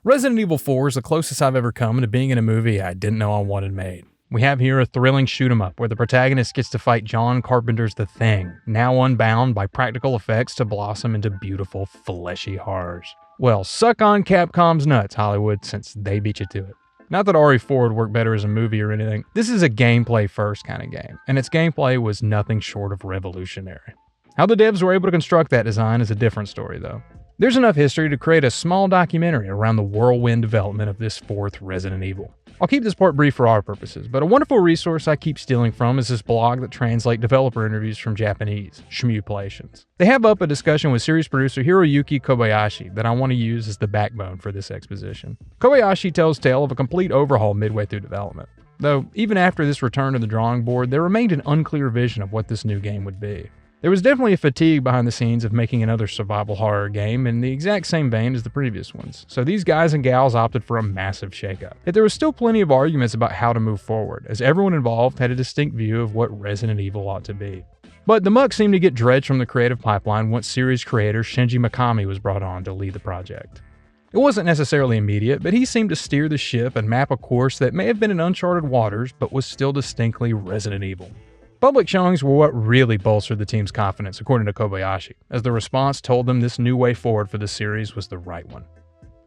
Resident Evil 4 is the closest I've ever come to being in a movie I didn't know I wanted made. We have here a thrilling shoot-'em-up where the protagonist gets to fight John Carpenter's The Thing, now unbound by practical effects to blossom into beautiful, fleshy horrors. Well, suck on Capcom's nuts, Hollywood, since they beat you to it. Not that RE4 would work better as a movie or anything. This is a gameplay-first kind of game, and its gameplay was nothing short of revolutionary. How the devs were able to construct that design is a different story, though. There's enough history to create a small documentary around the whirlwind development of this fourth Resident Evil. I'll keep this part brief for our purposes, but a wonderful resource I keep stealing from is this blog that translates developer interviews from Japanese, Shmooplations. They have up a discussion with series producer Hiroyuki Kobayashi that I want to use as the backbone for this exposition. Kobayashi tells tale of a complete overhaul midway through development. Though, even after this return to the drawing board, there remained an unclear vision of what this new game would be. There was definitely a fatigue behind the scenes of making another survival horror game in the exact same vein as the previous ones, so these guys and gals opted for a massive shakeup. Yet there was still plenty of arguments about how to move forward, as everyone involved had a distinct view of what Resident Evil ought to be. But the muck seemed to get dredged from the creative pipeline once series creator Shinji Mikami was brought on to lead the project. It wasn't necessarily immediate, but he seemed to steer the ship and map a course that may have been in uncharted waters, but was still distinctly Resident Evil. Public showings were what really bolstered the team's confidence, according to Kobayashi, as the response told them this new way forward for the series was the right one.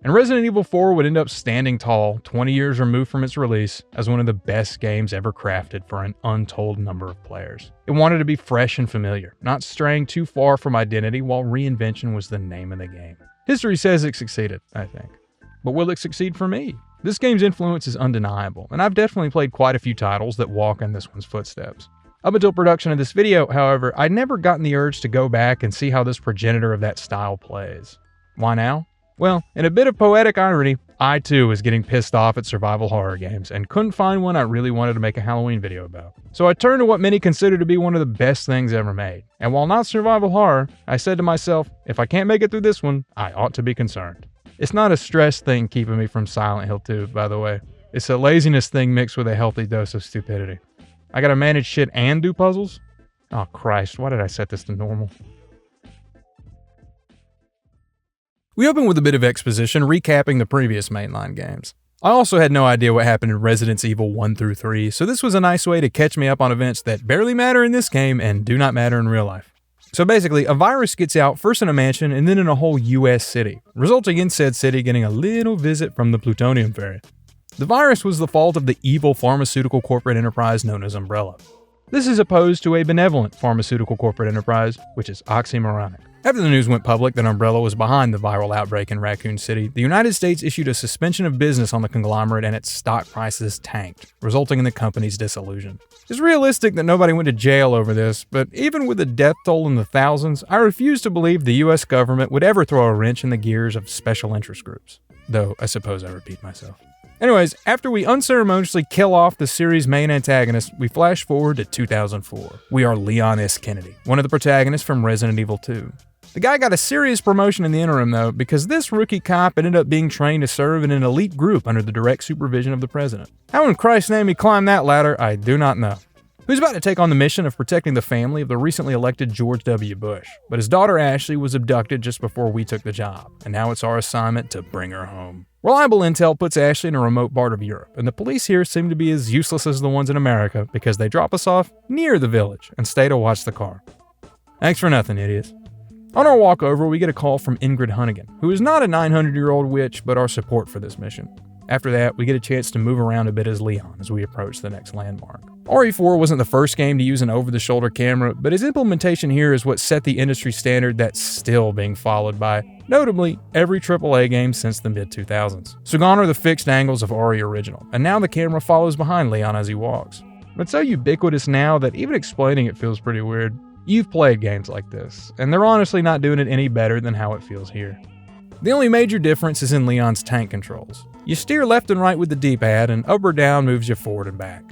And Resident Evil 4 would end up standing tall, 20 years removed from its release, as one of the best games ever crafted for an untold number of players. It wanted to be fresh and familiar, not straying too far from identity while reinvention was the name of the game. History says it succeeded, I think. But will it succeed for me? This game's influence is undeniable, and I've definitely played quite a few titles that walk in this one's footsteps. Up until production of this video, however, I'd never gotten the urge to go back and see how this progenitor of that style plays. Why now? Well, in a bit of poetic irony, I too was getting pissed off at survival horror games and couldn't find one I really wanted to make a Halloween video about. So I turned to what many consider to be one of the best things ever made. And while not survival horror, I said to myself, if I can't make it through this one, I ought to be concerned. It's not a stress thing keeping me from Silent Hill 2, by the way. It's a laziness thing mixed with a healthy dose of stupidity. I gotta manage shit and do puzzles? Oh Christ, why did I set this to normal? We open with a bit of exposition recapping the previous mainline games. I also had no idea what happened in Resident Evil 1 through 3, so this was a nice way to catch me up on events that barely matter in this game and do not matter in real life. So basically, a virus gets out first in a mansion and then in a whole US city, resulting in said city getting a little visit from the plutonium fairy. The virus was the fault of the evil pharmaceutical corporate enterprise known as Umbrella. This is opposed to a benevolent pharmaceutical corporate enterprise, which is oxymoronic. After the news went public that Umbrella was behind the viral outbreak in Raccoon City, the United States issued a suspension of business on the conglomerate and its stock prices tanked, resulting in the company's dissolution. It's realistic that nobody went to jail over this, but even with a death toll in the thousands, I refuse to believe the US government would ever throw a wrench in the gears of special interest groups. Though, I suppose I repeat myself. Anyways, after we unceremoniously kill off the series' main antagonist, we flash forward to 2004. We are Leon S. Kennedy, one of the protagonists from Resident Evil 2. The guy got a serious promotion in the interim though, because this rookie cop ended up being trained to serve in an elite group under the direct supervision of the president. How in Christ's name he climbed that ladder, I do not know. He was about to take on the mission of protecting the family of the recently elected George W. Bush, but his daughter Ashley was abducted just before we took the job, and now it's our assignment to bring her home. Reliable intel puts Ashley in a remote part of Europe, and the police here seem to be as useless as the ones in America because they drop us off near the village and stay to watch the car. Thanks for nothing, idiots. On our walk over, we get a call from Ingrid Hunnigan, who is not a 900-year-old witch, but our support for this mission. After that, we get a chance to move around a bit as Leon as we approach the next landmark. RE4 wasn't the first game to use an over-the-shoulder camera, but its implementation here is what set the industry standard that's still being followed by, notably, every AAA game since the mid-2000s. So gone are the fixed angles of RE Original, and now the camera follows behind Leon as he walks. It's so ubiquitous now that even explaining it feels pretty weird. You've played games like this, and they're honestly not doing it any better than how it feels here. The only major difference is in Leon's tank controls. You steer left and right with the D-pad, and up or down moves you forward and back.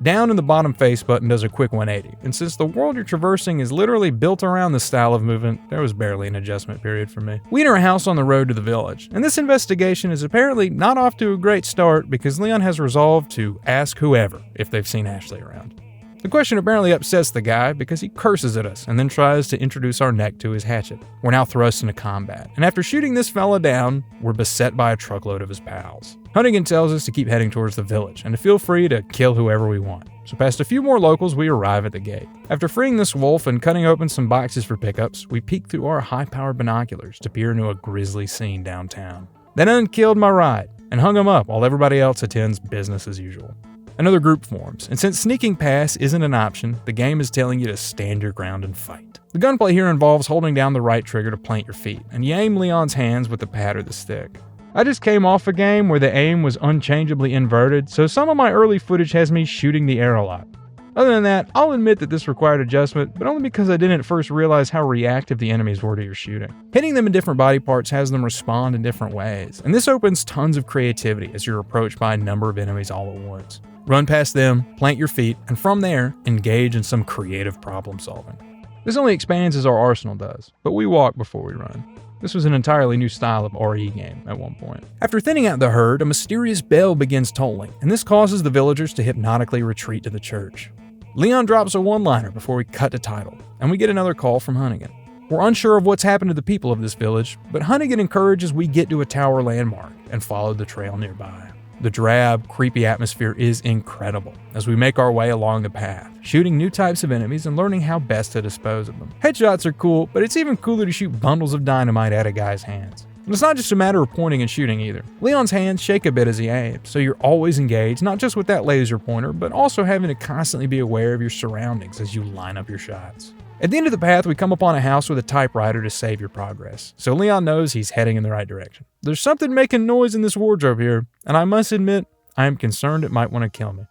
Down in the bottom face button does a quick 180, and since the world you're traversing is literally built around this style of movement, there was barely an adjustment period for me. We enter a house on the road to the village, and this investigation is apparently not off to a great start because Leon has resolved to ask whoever if they've seen Ashley around. The question apparently upsets the guy because he curses at us and then tries to introduce our neck to his hatchet. We're now thrust into combat, and after shooting this fella down, we're beset by a truckload of his pals. Hunnigan tells us to keep heading towards the village and to feel free to kill whoever we want. So past a few more locals, we arrive at the gate. After freeing this wolf and cutting open some boxes for pickups, we peek through our high-powered binoculars to peer into a grisly scene downtown. Then unkilled my ride and hung him up while everybody else attends business as usual. Another group forms, and since sneaking past isn't an option, the game is telling you to stand your ground and fight. The gunplay here involves holding down the right trigger to plant your feet, and you aim Leon's hands with the pad or the stick. I just came off a game where the aim was unchangeably inverted, so some of my early footage has me shooting the air a lot. Other than that, I'll admit that this required adjustment, but only because I didn't at first realize how reactive the enemies were to your shooting. Hitting them in different body parts has them respond in different ways, and this opens tons of creativity as you're approached by a number of enemies all at once. Run past them, plant your feet, and from there, engage in some creative problem solving. This only expands as our arsenal does, but we walk before we run. This was an entirely new style of RE game at one point. After thinning out the herd, a mysterious bell begins tolling, and this causes the villagers to hypnotically retreat to the church. Leon drops a one-liner before we cut to title, and we get another call from Hunnigan. We're unsure of what's happened to the people of this village, but Hunnigan encourages we get to a tower landmark and follow the trail nearby. The drab, creepy atmosphere is incredible as we make our way along the path, shooting new types of enemies and learning how best to dispose of them. Headshots are cool, but it's even cooler to shoot bundles of dynamite at a guy's hands. And it's not just a matter of pointing and shooting either. Leon's hands shake a bit as he aims, so you're always engaged, not just with that laser pointer, but also having to constantly be aware of your surroundings as you line up your shots. At the end of the path, we come upon a house with a typewriter to save your progress, so Leon knows he's heading in the right direction. There's something making noise in this wardrobe here, and I must admit, I am concerned it might want to kill me.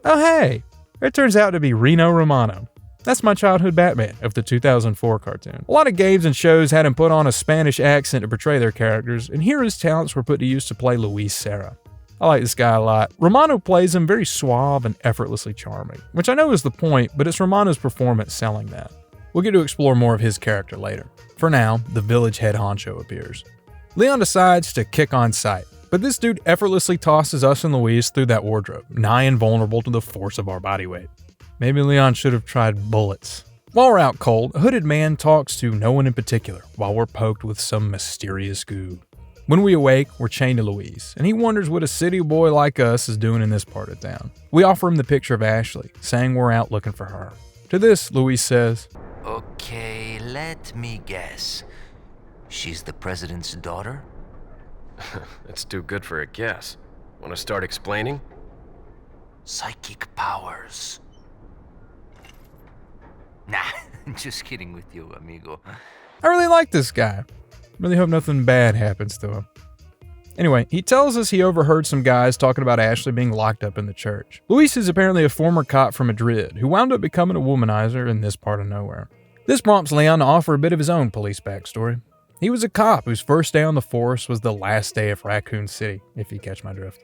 Oh hey, it turns out to be Reno Romano. That's my childhood Batman of the 2004 cartoon. A lot of games and shows had him put on a Spanish accent to portray their characters, and here his talents were put to use to play Luis Serra. I like this guy a lot. Romano plays him very suave and effortlessly charming, which I know is the point, but it's Romano's performance selling that. We'll get to explore more of his character later. For now, the village head honcho appears. Leon decides to kick on sight, but this dude effortlessly tosses us and Luis through that wardrobe, nigh invulnerable to the force of our body weight. Maybe Leon should have tried bullets. While we're out cold, a hooded man talks to no one in particular while we're poked with some mysterious goo. When we awake, we're chained to Luis, and he wonders what a city boy like us is doing in this part of town. We offer him the picture of Ashley, saying we're out looking for her. To this, Luis says, Okay, let me guess. She's the president's daughter? That's too good for a guess. Want to start explaining? Psychic powers. Nah, just kidding with you, amigo. I really like this guy. Really hope nothing bad happens to him. Anyway, he tells us he overheard some guys talking about Ashley being locked up in the church. Luis is apparently a former cop from Madrid who wound up becoming a womanizer in this part of nowhere. This prompts Leon to offer a bit of his own police backstory. He was a cop whose first day on the force was the last day of Raccoon City, if you catch my drift.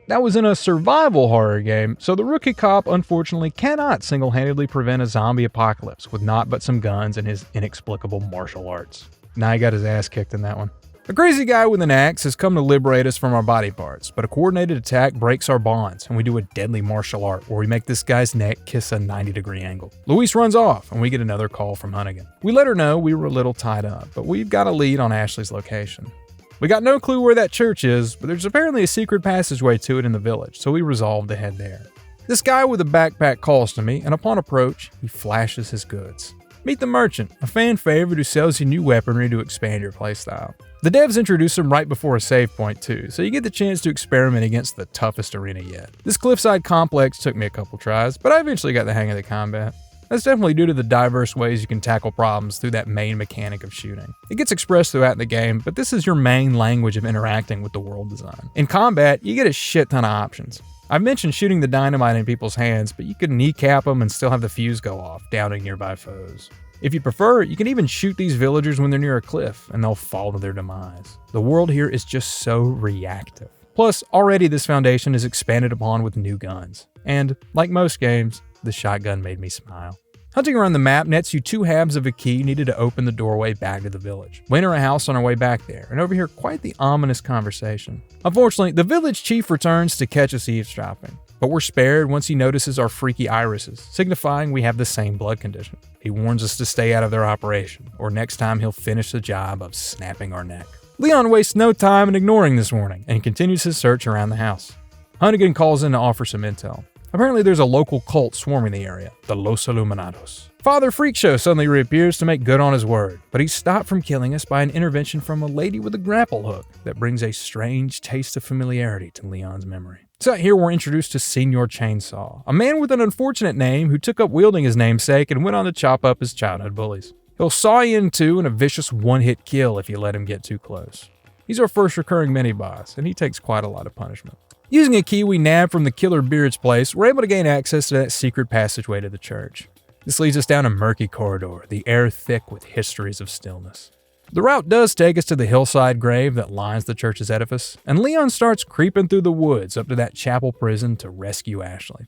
That was in a survival horror game, so the rookie cop unfortunately cannot single-handedly prevent a zombie apocalypse with naught but some guns and his inexplicable martial arts. Nah, he got his ass kicked in that one. A crazy guy with an axe has come to liberate us from our body parts, but a coordinated attack breaks our bonds, and we do a deadly martial art where we make this guy's neck kiss a 90-degree angle. Luis runs off, and we get another call from Hunnigan. We let her know we were a little tied up, but we've got a lead on Ashley's location. We got no clue where that church is, but there's apparently a secret passageway to it in the village, so we resolve to head there. This guy with a backpack calls to me, and upon approach, he flashes his goods. Meet the Merchant, a fan favorite who sells you new weaponry to expand your playstyle. The devs introduce him right before a save point too, so you get the chance to experiment against the toughest arena yet. This cliffside complex took me a couple tries, but I eventually got the hang of the combat. That's definitely due to the diverse ways you can tackle problems through that main mechanic of shooting. It gets expressed throughout the game, but this is your main language of interacting with the world design. In combat, you get a shit ton of options. I've mentioned shooting the dynamite in people's hands, but you can kneecap them and still have the fuse go off, downing nearby foes. If you prefer, you can even shoot these villagers when they're near a cliff, and they'll fall to their demise. The world here is just so reactive. Plus, already this foundation is expanded upon with new guns. And, like most games, the shotgun made me smile. Hunting around the map nets you 2 halves of a key needed to open the doorway back to the village. We enter a house on our way back there, and overhear quite the ominous conversation. Unfortunately, the village chief returns to catch us eavesdropping. But we're spared once he notices our freaky irises, signifying we have the same blood condition. He warns us to stay out of their operation, or next time he'll finish the job of snapping our neck. Leon wastes no time in ignoring this warning, and continues his search around the house. Hunnigan calls in to offer some intel. Apparently there's a local cult swarming the area, the Los Illuminados. Father Freakshow suddenly reappears to make good on his word, but he's stopped from killing us by an intervention from a lady with a grapple hook that brings a strange taste of familiarity to Leon's memory. So here we're introduced to Senior Chainsaw, a man with an unfortunate name who took up wielding his namesake and went on to chop up his childhood bullies. He'll saw you in two in a vicious one-hit kill if you let him get too close. He's our first recurring mini-boss, and he takes quite a lot of punishment. Using a key we nabbed from the Killer Beard's place, we're able to gain access to that secret passageway to the church. This leads us down a murky corridor, the air thick with histories of stillness. The route does take us to the hillside grave that lines the church's edifice, and Leon starts creeping through the woods up to that chapel prison to rescue Ashley.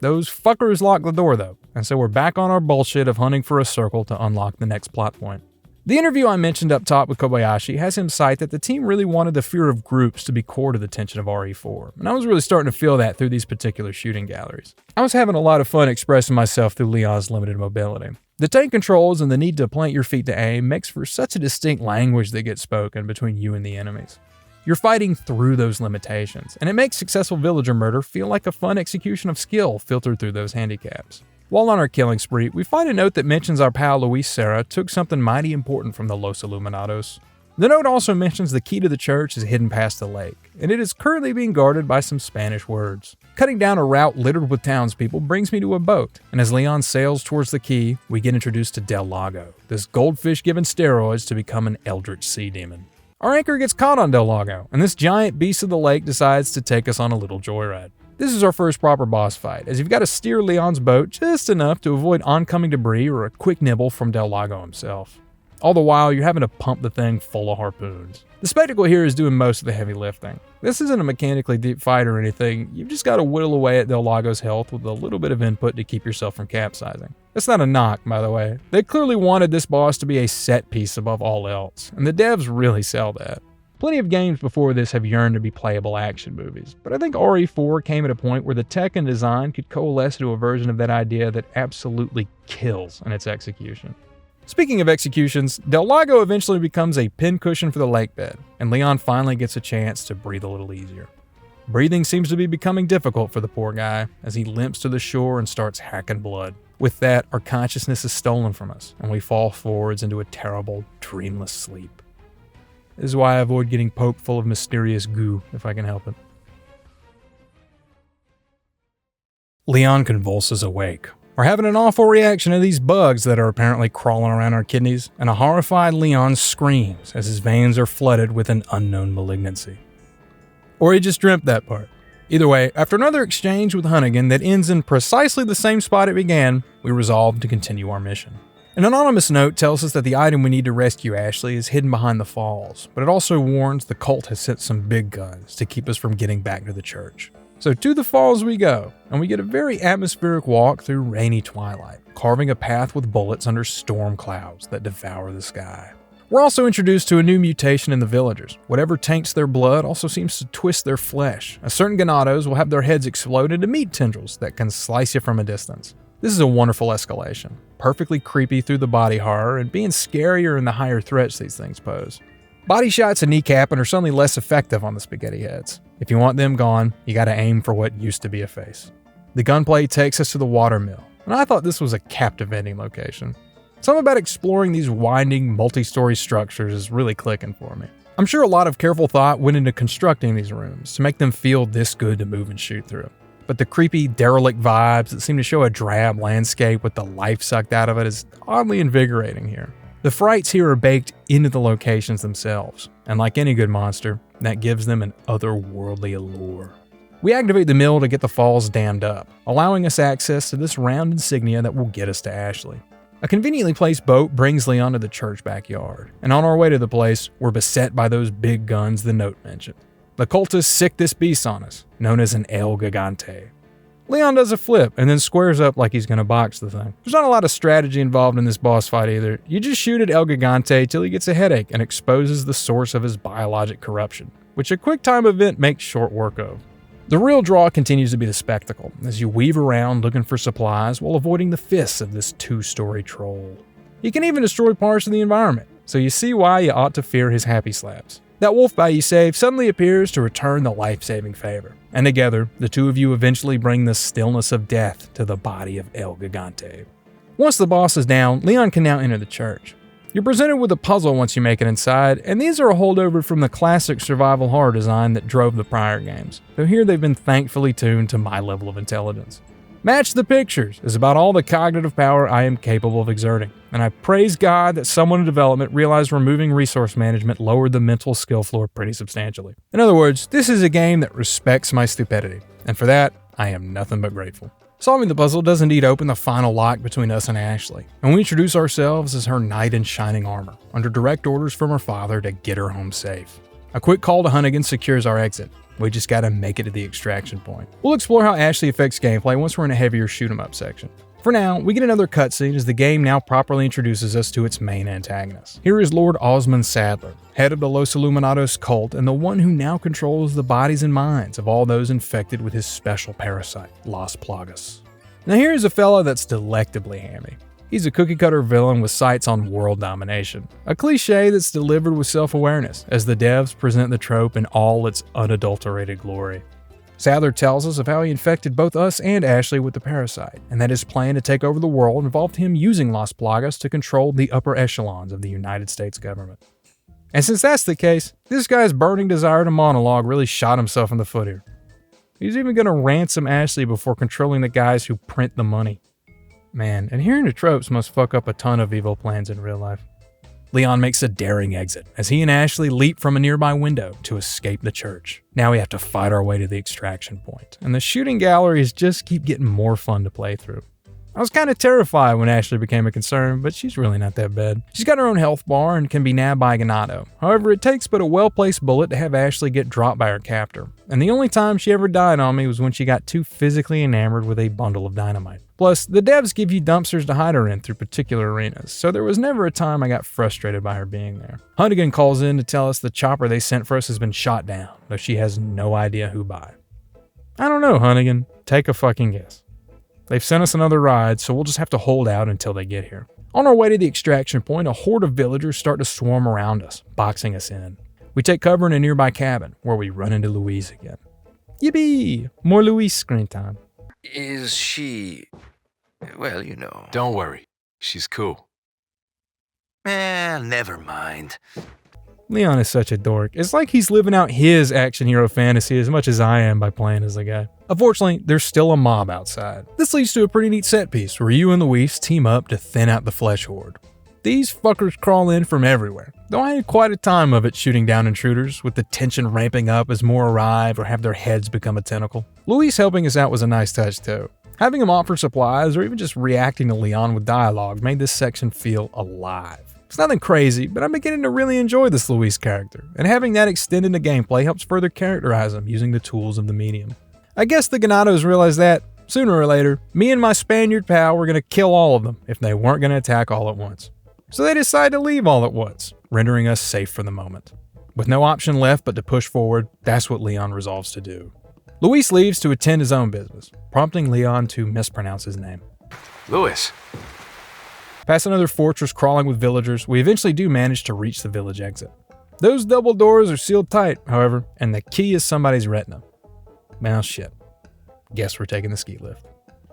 Those fuckers lock the door though, and so we're back on our bullshit of hunting for a circle to unlock the next plot point. The interview I mentioned up top with Kobayashi has him cite that the team really wanted the fear of groups to be core to the tension of RE4, and I was really starting to feel that through these particular shooting galleries. I was having a lot of fun expressing myself through Leon's limited mobility. The tank controls and the need to plant your feet to aim makes for such a distinct language that gets spoken between you and the enemies. You're fighting through those limitations, and it makes successful villager murder feel like a fun execution of skill filtered through those handicaps. While on our killing spree, we find a note that mentions our pal Luis Serra took something mighty important from the Los Illuminados. The note also mentions the key to the church is hidden past the lake, and it is currently being guarded by some Spanish words. Cutting down a route littered with townspeople brings me to a boat, and as Leon sails towards the key, we get introduced to Del Lago, this goldfish given steroids to become an eldritch sea demon. Our anchor gets caught on Del Lago, and this giant beast of the lake decides to take us on a little joyride. This is our first proper boss fight, as you've got to steer Leon's boat just enough to avoid oncoming debris or a quick nibble from Del Lago himself. All the while, you're having to pump the thing full of harpoons. The spectacle here is doing most of the heavy lifting. This isn't a mechanically deep fight or anything, you've just got to whittle away at Del Lago's health with a little bit of input to keep yourself from capsizing. That's not a knock, by the way. They clearly wanted this boss to be a set piece above all else, and the devs really sell that. Plenty of games before this have yearned to be playable action movies, but I think RE4 came at a point where the tech and design could coalesce into a version of that idea that absolutely kills in its execution. Speaking of executions, Del Lago eventually becomes a pincushion for the lake bed, and Leon finally gets a chance to breathe a little easier. Breathing seems to be becoming difficult for the poor guy as he limps to the shore and starts hacking blood. With that, our consciousness is stolen from us, and we fall forwards into a terrible, dreamless sleep. This is why I avoid getting poked full of mysterious goo if I can help it. Leon convulses awake. We're having an awful reaction to these bugs that are apparently crawling around our kidneys, and a horrified Leon screams as his veins are flooded with an unknown malignancy. Or he just dreamt that part. Either way, after another exchange with Hunnigan that ends in precisely the same spot it began, we resolve to continue our mission. An anonymous note tells us that the item we need to rescue Ashley is hidden behind the falls, but it also warns the cult has sent some big guns to keep us from getting back to the church. So to the falls we go, and we get a very atmospheric walk through rainy twilight, carving a path with bullets under storm clouds that devour the sky. We're also introduced to a new mutation in the villagers. Whatever taints their blood also seems to twist their flesh, as certain ganados will have their heads explode into meat tendrils that can slice you from a distance. This is a wonderful escalation, perfectly creepy through the body horror and being scarier in the higher threats these things pose. Body shots and kneecapping are suddenly less effective on the spaghetti heads. If you want them gone, you gotta aim for what used to be a face. The gunplay takes us to the watermill, and I thought this was a captivating location. Something about exploring these winding, multi-story structures is really clicking for me. I'm sure a lot of careful thought went into constructing these rooms to make them feel this good to move and shoot through. But the creepy, derelict vibes that seem to show a drab landscape with the life sucked out of it is oddly invigorating here. The frights here are baked into the locations themselves, and like any good monster, that gives them an otherworldly allure. We activate the mill to get the falls dammed up, allowing us access to this round insignia that will get us to Ashley. A conveniently placed boat brings Leon to the church backyard, and on our way to the place, we're beset by those big guns the note mentioned. The cultists sick this beast on us, known as an El Gigante. Leon does a flip and then squares up like he's gonna box the thing. There's not a lot of strategy involved in this boss fight either. You just shoot at El Gigante till he gets a headache and exposes the source of his biologic corruption, which a quick time event makes short work of. The real draw continues to be the spectacle, as you weave around looking for supplies while avoiding the fists of this two-story troll. He can even destroy parts of the environment, so you see why you ought to fear his happy slaps. That wolf bite you saved suddenly appears to return the life-saving favor, and together, the two of you eventually bring the stillness of death to the body of El Gigante. Once the boss is down, Leon can now enter the church. You're presented with a puzzle once you make it inside, and these are a holdover from the classic survival horror design that drove the prior games, though here they've been thankfully tuned to my level of intelligence. Match the Pictures is about all the cognitive power I am capable of exerting, and I praise God that someone in development realized removing resource management lowered the mental skill floor pretty substantially. In other words, this is a game that respects my stupidity, and for that, I am nothing but grateful. Solving the puzzle does indeed open the final lock between us and Ashley, and we introduce ourselves as her knight in shining armor, under direct orders from her father to get her home safe. A quick call to Hunnigan secures our exit. We just gotta make it to the extraction point. We'll explore how Ashley affects gameplay once we're in a heavier shoot-'em-up section. For now, we get another cutscene as the game now properly introduces us to its main antagonist. Here is Lord Osmond Sadler, head of the Los Illuminados cult and the one who now controls the bodies and minds of all those infected with his special parasite, Las Plagas. Now here's a fella that's delectably hammy. He's a cookie-cutter villain with sights on world domination. A cliche that's delivered with self-awareness, as the devs present the trope in all its unadulterated glory. Sadler tells us of how he infected both us and Ashley with the parasite, and that his plan to take over the world involved him using Las Plagas to control the upper echelons of the United States government. And since that's the case, this guy's burning desire to monologue really shot himself in the foot here. He's even gonna ransom Ashley before controlling the guys who print the money. Man, adhering to tropes must fuck up a ton of evil plans in real life. Leon makes a daring exit as he and Ashley leap from a nearby window to escape the church. Now we have to fight our way to the extraction point, and the shooting galleries just keep getting more fun to play through. I was kind of terrified when Ashley became a concern, but she's really not that bad. She's got her own health bar and can be nabbed by a Ganado. However, it takes but a well-placed bullet to have Ashley get dropped by her captor, and the only time she ever died on me was when she got too physically enamored with a bundle of dynamite. Plus, the devs give you dumpsters to hide her in through particular arenas, so there was never a time I got frustrated by her being there. Hunnigan calls in to tell us the chopper they sent for us has been shot down, though she has no idea who by. I don't know, Hunnigan. Take a fucking guess. They've sent us another ride, so we'll just have to hold out until they get here. On our way to the extraction point, a horde of villagers start to swarm around us, boxing us in. We take cover in a nearby cabin, where we run into Louise again. Yippee! More Louise screen time. Is she... well, you know. Don't worry. She's cool. Never mind. Leon is such a dork. It's like he's living out his action hero fantasy as much as I am by playing as the guy. Unfortunately, there's still a mob outside. This leads to a pretty neat set piece where you and Louise team up to thin out the flesh horde. These fuckers crawl in from everywhere, though I had quite a time of it shooting down intruders, with the tension ramping up as more arrive or have their heads become a tentacle. Louise helping us out was a nice touch too. Having him offer supplies or even just reacting to Leon with dialogue made this section feel alive. It's nothing crazy, but I'm beginning to really enjoy this Louise character, and having that extend into gameplay helps further characterize him using the tools of the medium. I guess the Ganados realized that, sooner or later, me and my Spaniard pal were going to kill all of them if they weren't going to attack all at once. So they decide to leave all at once, rendering us safe for the moment. With no option left but to push forward, that's what Leon resolves to do. Luis leaves to attend his own business, prompting Leon to mispronounce his name. Louis. Past another fortress crawling with villagers, we eventually do manage to reach the village exit. Those double doors are sealed tight, however, and the key is somebody's retina. Well, shit. Guess we're taking the ski lift.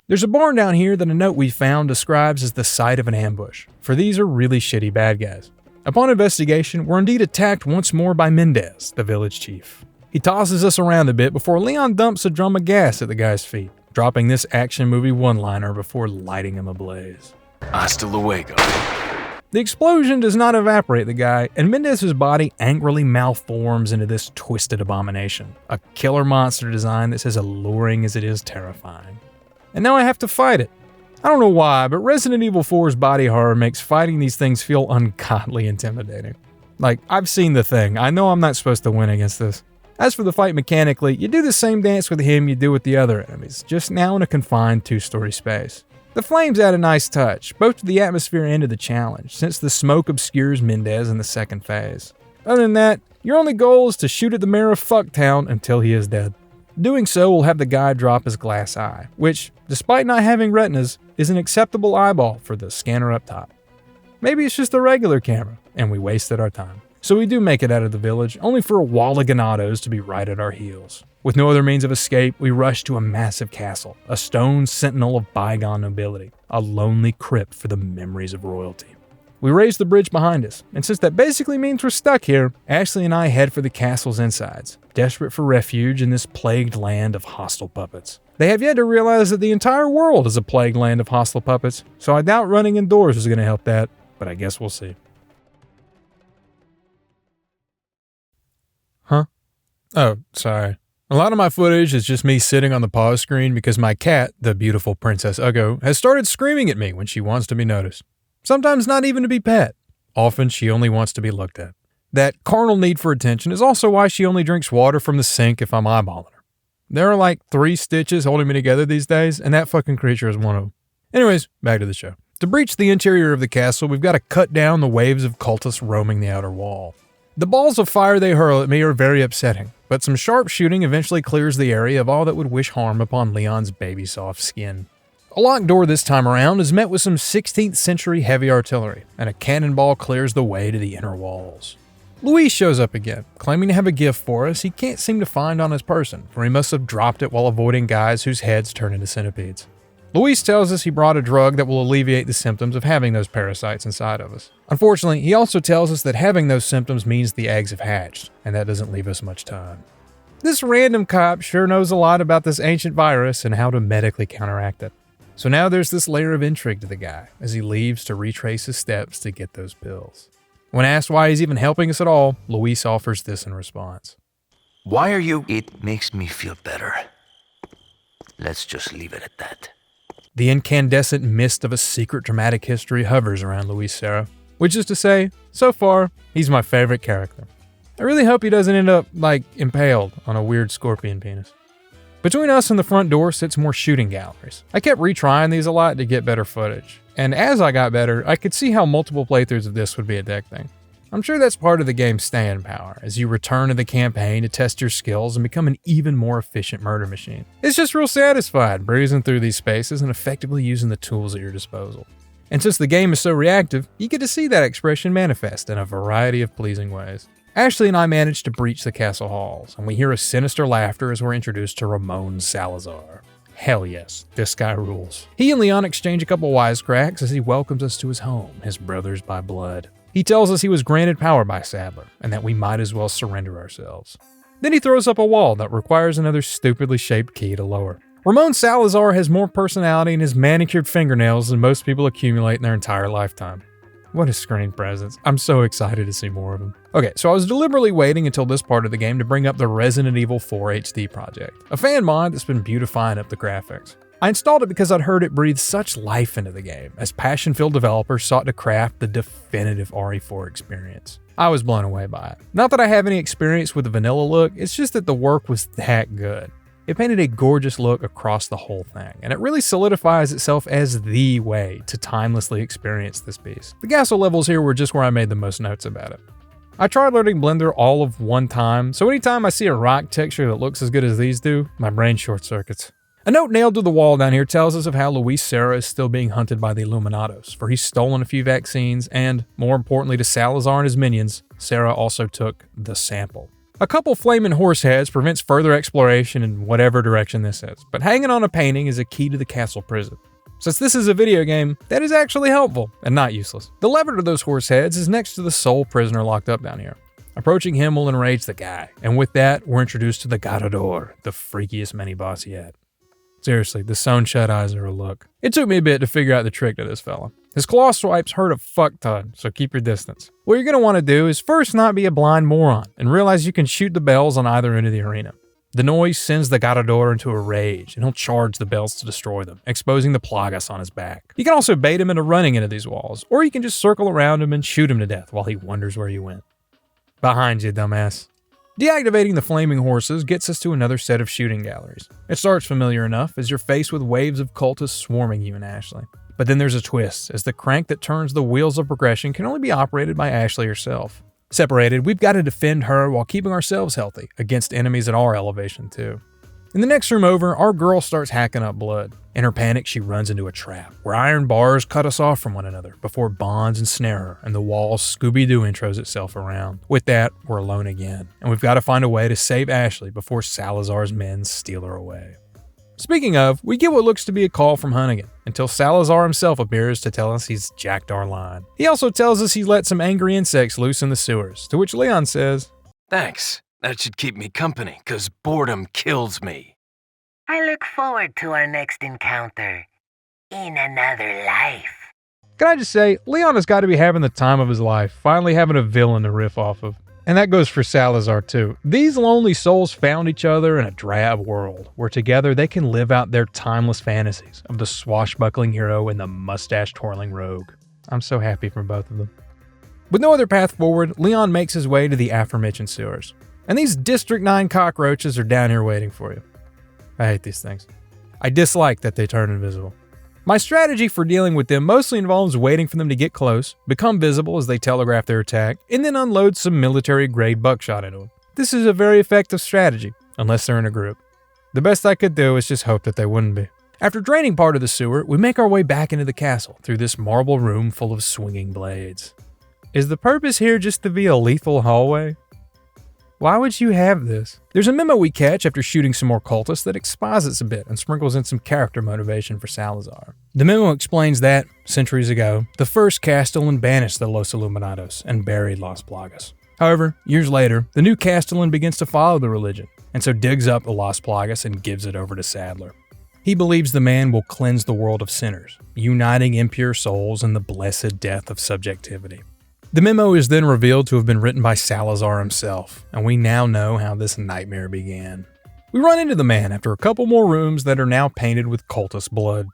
There's a barn down here that a note we found describes as the site of an ambush, for these are really shitty bad guys. Upon investigation, we're indeed attacked once more by Mendez, the village chief. He tosses us around a bit before Leon dumps a drum of gas at the guy's feet, dropping this action movie one-liner before lighting him ablaze. Hasta luego. The explosion does not evaporate the guy, and Mendez's body angrily malforms into this twisted abomination, a killer monster design that's as alluring as it is terrifying. And now I have to fight it. I don't know why, but Resident Evil 4's body horror makes fighting these things feel ungodly intimidating. Like, I've seen the thing, I know I'm not supposed to win against this. As for the fight mechanically, you do the same dance with him you do with the other enemies, just now in a confined 2-story space. The flames add a nice touch, both to the atmosphere and to the challenge, since the smoke obscures Mendez in the second phase. Other than that, your only goal is to shoot at the mayor of Fucktown until he is dead. Doing so will have the guy drop his glass eye, which, despite not having retinas, is an acceptable eyeball for the scanner up top. Maybe it's just a regular camera, and we wasted our time. So we do make it out of the village, only for a wall of ganados to be right at our heels. With no other means of escape, we rush to a massive castle, a stone sentinel of bygone nobility, a lonely crypt for the memories of royalty. We raise the bridge behind us, and since that basically means we're stuck here, Ashley and I head for the castle's insides, desperate for refuge in this plagued land of hostile puppets. They have yet to realize that the entire world is a plagued land of hostile puppets, so I doubt running indoors is going to help that, but I guess we'll see. Huh? Oh, sorry. A lot of my footage is just me sitting on the pause screen because my cat, the beautiful Princess Uggo, has started screaming at me when she wants to be noticed. Sometimes not even to be pet. Often she only wants to be looked at. That carnal need for attention is also why she only drinks water from the sink if I'm eyeballing her. There are like 3 stitches holding me together these days, and that fucking creature is one of them. Anyways, back to the show. To breach the interior of the castle, we've got to cut down the waves of cultists roaming the outer wall. The balls of fire they hurl at me are very upsetting, but some sharp shooting eventually clears the area of all that would wish harm upon Leon's baby-soft skin. A locked door this time around is met with some 16th century heavy artillery, and a cannonball clears the way to the inner walls. Luis shows up again, claiming to have a gift for us he can't seem to find on his person, for he must have dropped it while avoiding guys whose heads turn into centipedes. Luis tells us he brought a drug that will alleviate the symptoms of having those parasites inside of us. Unfortunately, he also tells us that having those symptoms means the eggs have hatched, and that doesn't leave us much time. This random cop sure knows a lot about this ancient virus and how to medically counteract it. So now there's this layer of intrigue to the guy as he leaves to retrace his steps to get those pills. When asked why he's even helping us at all, Luis offers this in response. Why are you? It makes me feel better. Let's just leave it at that. The incandescent mist of a secret dramatic history hovers around Luis Serra, which is to say, so far, he's my favorite character. I really hope he doesn't end up, impaled on a weird scorpion penis. Between us and the front door sits more shooting galleries. I kept retrying these a lot to get better footage, and as I got better, I could see how multiple playthroughs of this would be a deck thing. I'm sure that's part of the game's staying power, as you return to the campaign to test your skills and become an even more efficient murder machine. It's just real satisfying breezing through these spaces and effectively using the tools at your disposal. And since the game is so reactive, you get to see that expression manifest in a variety of pleasing ways. Ashley and I manage to breach the castle halls, and we hear a sinister laughter as we're introduced to Ramon Salazar. Hell yes, this guy rules. He and Leon exchange a couple wisecracks as he welcomes us to his home, his brothers by blood. He tells us he was granted power by Sadler, and that we might as well surrender ourselves. Then he throws up a wall that requires another stupidly shaped key to lower. Ramon Salazar has more personality in his manicured fingernails than most people accumulate in their entire lifetime. What a screen presence. I'm so excited to see more of him. Okay, so I was deliberately waiting until this part of the game to bring up the Resident Evil 4 HD project, a fan mod that's been beautifying up the graphics. I installed it because I'd heard it breathe such life into the game, as passion-filled developers sought to craft the definitive RE4 experience. I was blown away by it. Not that I have any experience with the vanilla look, it's just that the work was that good. It painted a gorgeous look across the whole thing, and it really solidifies itself as the way to timelessly experience this piece. The castle levels here were just where I made the most notes about it. I tried learning Blender all of one time, so anytime I see a rock texture that looks as good as these do, my brain short circuits. A note nailed to the wall down here tells us of how Luis Serra is still being hunted by the Illuminados, for he's stolen a few vaccines, and, more importantly to Salazar and his minions, Serra also took the sample. A couple flaming horse heads prevents further exploration in whatever direction this is, but hanging on a painting is a key to the castle prison. Since this is a video game, that is actually helpful, and not useless. The lever to those horse heads is next to the sole prisoner locked up down here. Approaching him will enrage the guy, and with that, we're introduced to the Garador, the freakiest mini-boss yet. Seriously, the sewn-shut eyes are a look. It took me a bit to figure out the trick to this fella. His claw swipes hurt a fuck ton, so keep your distance. What you're going to want to do is first not be a blind moron, and realize you can shoot the bells on either end of the arena. The noise sends the Garador into a rage, and he'll charge the bells to destroy them, exposing the Plagas on his back. You can also bait him into running into these walls, or you can just circle around him and shoot him to death while he wonders where you went. Behind you, dumbass. Deactivating the flaming horses gets us to another set of shooting galleries. It starts familiar enough as you're faced with waves of cultists swarming you and Ashley. But then there's a twist, as the crank that turns the wheels of progression can only be operated by Ashley herself. Separated, we've got to defend her while keeping ourselves healthy, against enemies at our elevation too. In the next room over, our girl starts hacking up blood. In her panic, she runs into a trap, where iron bars cut us off from one another before bonds ensnare her and the wall Scooby-Doo intros itself around. With that, we're alone again, and we've got to find a way to save Ashley before Salazar's men steal her away. Speaking of, we get what looks to be a call from Hunnigan, until Salazar himself appears to tell us he's jacked our line. He also tells us he let some angry insects loose in the sewers, to which Leon says, Thanks. That should keep me company, 'cause boredom kills me. I look forward to our next encounter in another life. Can I just say, Leon has got to be having the time of his life, finally having a villain to riff off of. And that goes for Salazar too. These lonely souls found each other in a drab world, where together they can live out their timeless fantasies of the swashbuckling hero and the mustache-twirling rogue. I'm so happy for both of them. With no other path forward, Leon makes his way to the aforementioned sewers. And these District 9 cockroaches are down here waiting for you. I hate these things. I dislike that they turn invisible. My strategy for dealing with them mostly involves waiting for them to get close, become visible as they telegraph their attack, and then unload some military-grade buckshot into them. This is a very effective strategy, unless they're in a group. The best I could do is just hope that they wouldn't be. After draining part of the sewer, we make our way back into the castle through this marble room full of swinging blades. Is the purpose here just to be a lethal hallway? Why would you have this? There's a memo we catch after shooting some more cultists that exposits a bit and sprinkles in some character motivation for Salazar. The memo explains that, centuries ago, the first Castellan banished the Los Illuminados and buried Las Plagas. However, years later, the new Castellan begins to follow the religion, and so digs up the Las Plagas and gives it over to Sadler. He believes the man will cleanse the world of sinners, uniting impure souls in the blessed death of subjectivity. The memo is then revealed to have been written by Salazar himself, and we now know how this nightmare began. We run into the man after a couple more rooms that are now painted with cultist blood.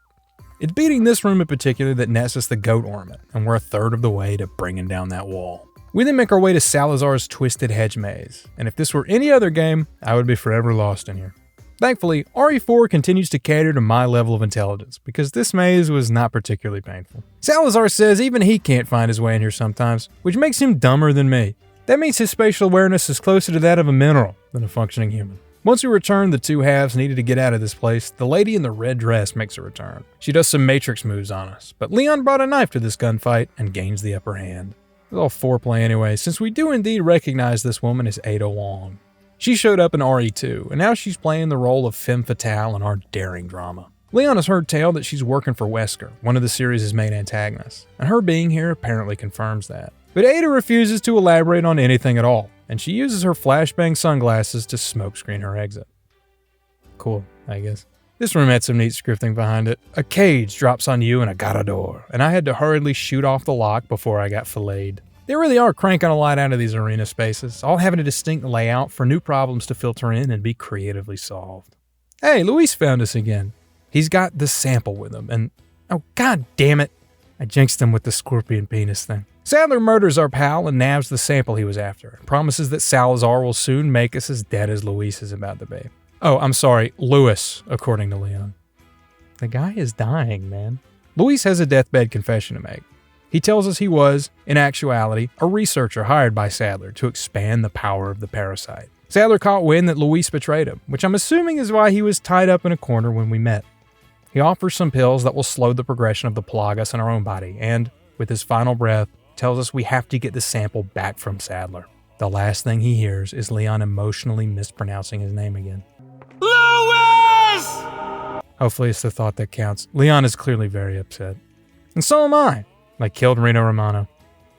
It's beating this room in particular that nets us the goat ornament, and we're a third of the way to bringing down that wall. We then make our way to Salazar's twisted hedge maze, and if this were any other game, I would be forever lost in here. Thankfully, RE4 continues to cater to my level of intelligence, because this maze was not particularly painful. Salazar says even he can't find his way in here sometimes, which makes him dumber than me. That means his spatial awareness is closer to that of a mineral than a functioning human. Once we return the two halves needed to get out of this place, the lady in the red dress makes a return. She does some Matrix moves on us, but Leon brought a knife to this gunfight and gains the upper hand. It was all foreplay anyway, since we do indeed recognize this woman as Ada Wong. She showed up in RE2, and now she's playing the role of femme fatale in our daring drama. Leon has heard tell that she's working for Wesker, one of the series' main antagonists, and her being here apparently confirms that. But Ada refuses to elaborate on anything at all, and she uses her flashbang sunglasses to smokescreen her exit. Cool, I guess. This room had some neat scripting behind it. A cage drops on you in a garrador, and I had to hurriedly shoot off the lock before I got filleted. They really are cranking a lot out of these arena spaces, all having a distinct layout for new problems to filter in and be creatively solved. Hey, Luis found us again. He's got the sample with him, and oh god damn it, I jinxed him with the scorpion penis thing. Sadler murders our pal and nabs the sample he was after, and promises that Salazar will soon make us as dead as Luis is about to be. Oh, I'm sorry, Louis, according to Leon. The guy is dying, man. Luis has a deathbed confession to make. He tells us he was, in actuality, a researcher hired by Sadler to expand the power of the parasite. Sadler caught wind that Luis betrayed him, which I'm assuming is why he was tied up in a corner when we met. He offers some pills that will slow the progression of the plagas in our own body, and, with his final breath, tells us we have to get the sample back from Sadler. The last thing he hears is Leon emotionally mispronouncing his name again. Louis! Hopefully it's the thought that counts. Leon is clearly very upset. And so am I. I killed Reno Romano.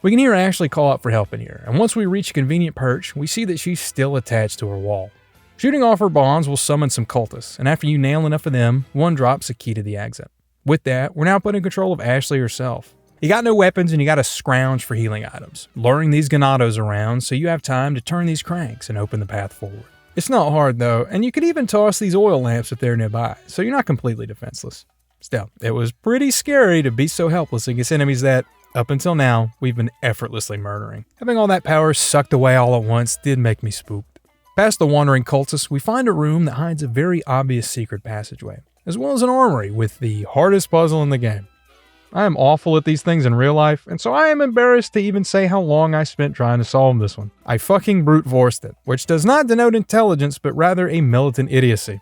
We can hear Ashley call out for help in here, and once we reach a convenient perch, we see that she's still attached to her wall. Shooting off her bonds will summon some cultists, and after you nail enough of them, one drops a key to the exit. With that, we're now put in control of Ashley herself. You got no weapons and you gotta scrounge for healing items, luring these ganados around so you have time to turn these cranks and open the path forward. It's not hard though, and you could even toss these oil lamps if they're nearby, so you're not completely defenseless. Still, it was pretty scary to be so helpless against enemies that, up until now, we've been effortlessly murdering. Having all that power sucked away all at once did make me spooked. Past the wandering cultists, we find a room that hides a very obvious secret passageway, as well as an armory with the hardest puzzle in the game. I am awful at these things in real life, and so I am embarrassed to even say how long I spent trying to solve this one. I fucking brute forced it, which does not denote intelligence, but rather a militant idiocy.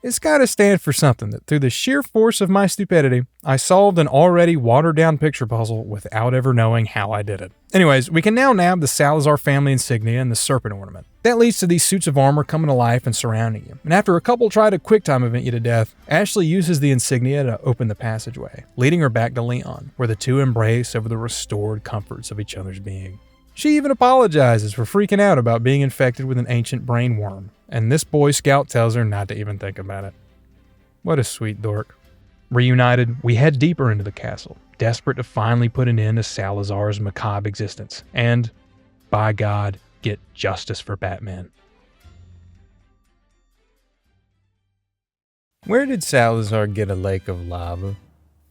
It's gotta stand for something that through the sheer force of my stupidity, I solved an already watered-down picture puzzle without ever knowing how I did it. Anyways, we can now nab the Salazar family insignia and the serpent ornament. That leads to these suits of armor coming to life and surrounding you. And after a couple try to quick-time event you to death, Ashley uses the insignia to open the passageway, leading her back to Leon, where the two embrace over the restored comforts of each other's being. She even apologizes for freaking out about being infected with an ancient brain worm, and this Boy Scout tells her not to even think about it. What a sweet dork. Reunited, we head deeper into the castle, desperate to finally put an end to Salazar's macabre existence, and, by God, get justice for Batman. Where did Salazar get a lake of lava?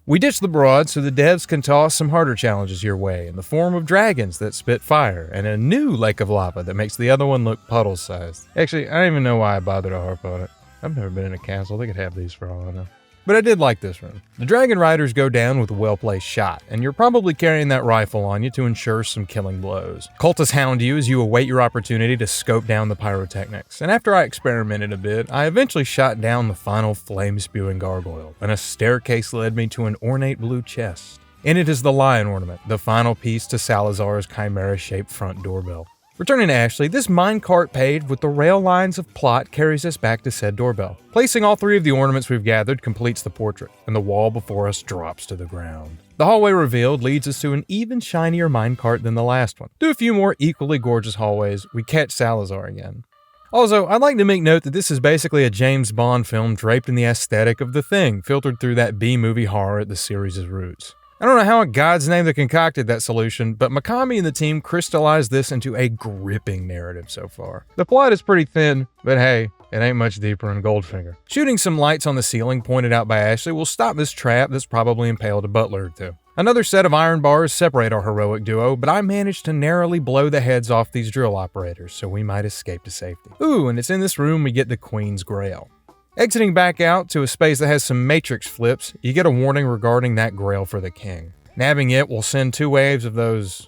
We ditch the broad so the devs can toss some harder challenges your way in the form of dragons that spit fire and a new lake of lava that makes the other one look puddle-sized. Actually, I don't even know why I bothered to harp on it. I've never been in a castle. They could have these for all I know. But I did like this room. The dragon riders go down with a well-placed shot, and you're probably carrying that rifle on you to ensure some killing blows. Cultists hound you as you await your opportunity to scope down the pyrotechnics, and after I experimented a bit, I eventually shot down the final flame-spewing gargoyle, and a staircase led me to an ornate blue chest. In it is the lion ornament, the final piece to Salazar's chimera-shaped front doorbell. Returning to Ashley, this minecart paved with the rail lines of plot carries us back to said doorbell. Placing all three of the ornaments we've gathered completes the portrait, and the wall before us drops to the ground. The hallway revealed leads us to an even shinier minecart than the last one. Through a few more equally gorgeous hallways, we catch Salazar again. Also, I'd like to make note that this is basically a James Bond film draped in the aesthetic of The Thing, filtered through that B-movie horror at the series' roots. I don't know how in God's name they concocted that solution, but Mikami and the team crystallized this into a gripping narrative so far. The plot is pretty thin, but hey, it ain't much deeper in Goldfinger. Shooting some lights on the ceiling pointed out by Ashley will stop this trap that's probably impaled a butler or two. Another set of iron bars separate our heroic duo, but I managed to narrowly blow the heads off these drill operators, so we might escape to safety. Ooh, and it's in this room we get the Queen's Grail. Exiting back out to a space that has some matrix flips, you get a warning regarding that grail for the king. Nabbing it will send 2 waves of those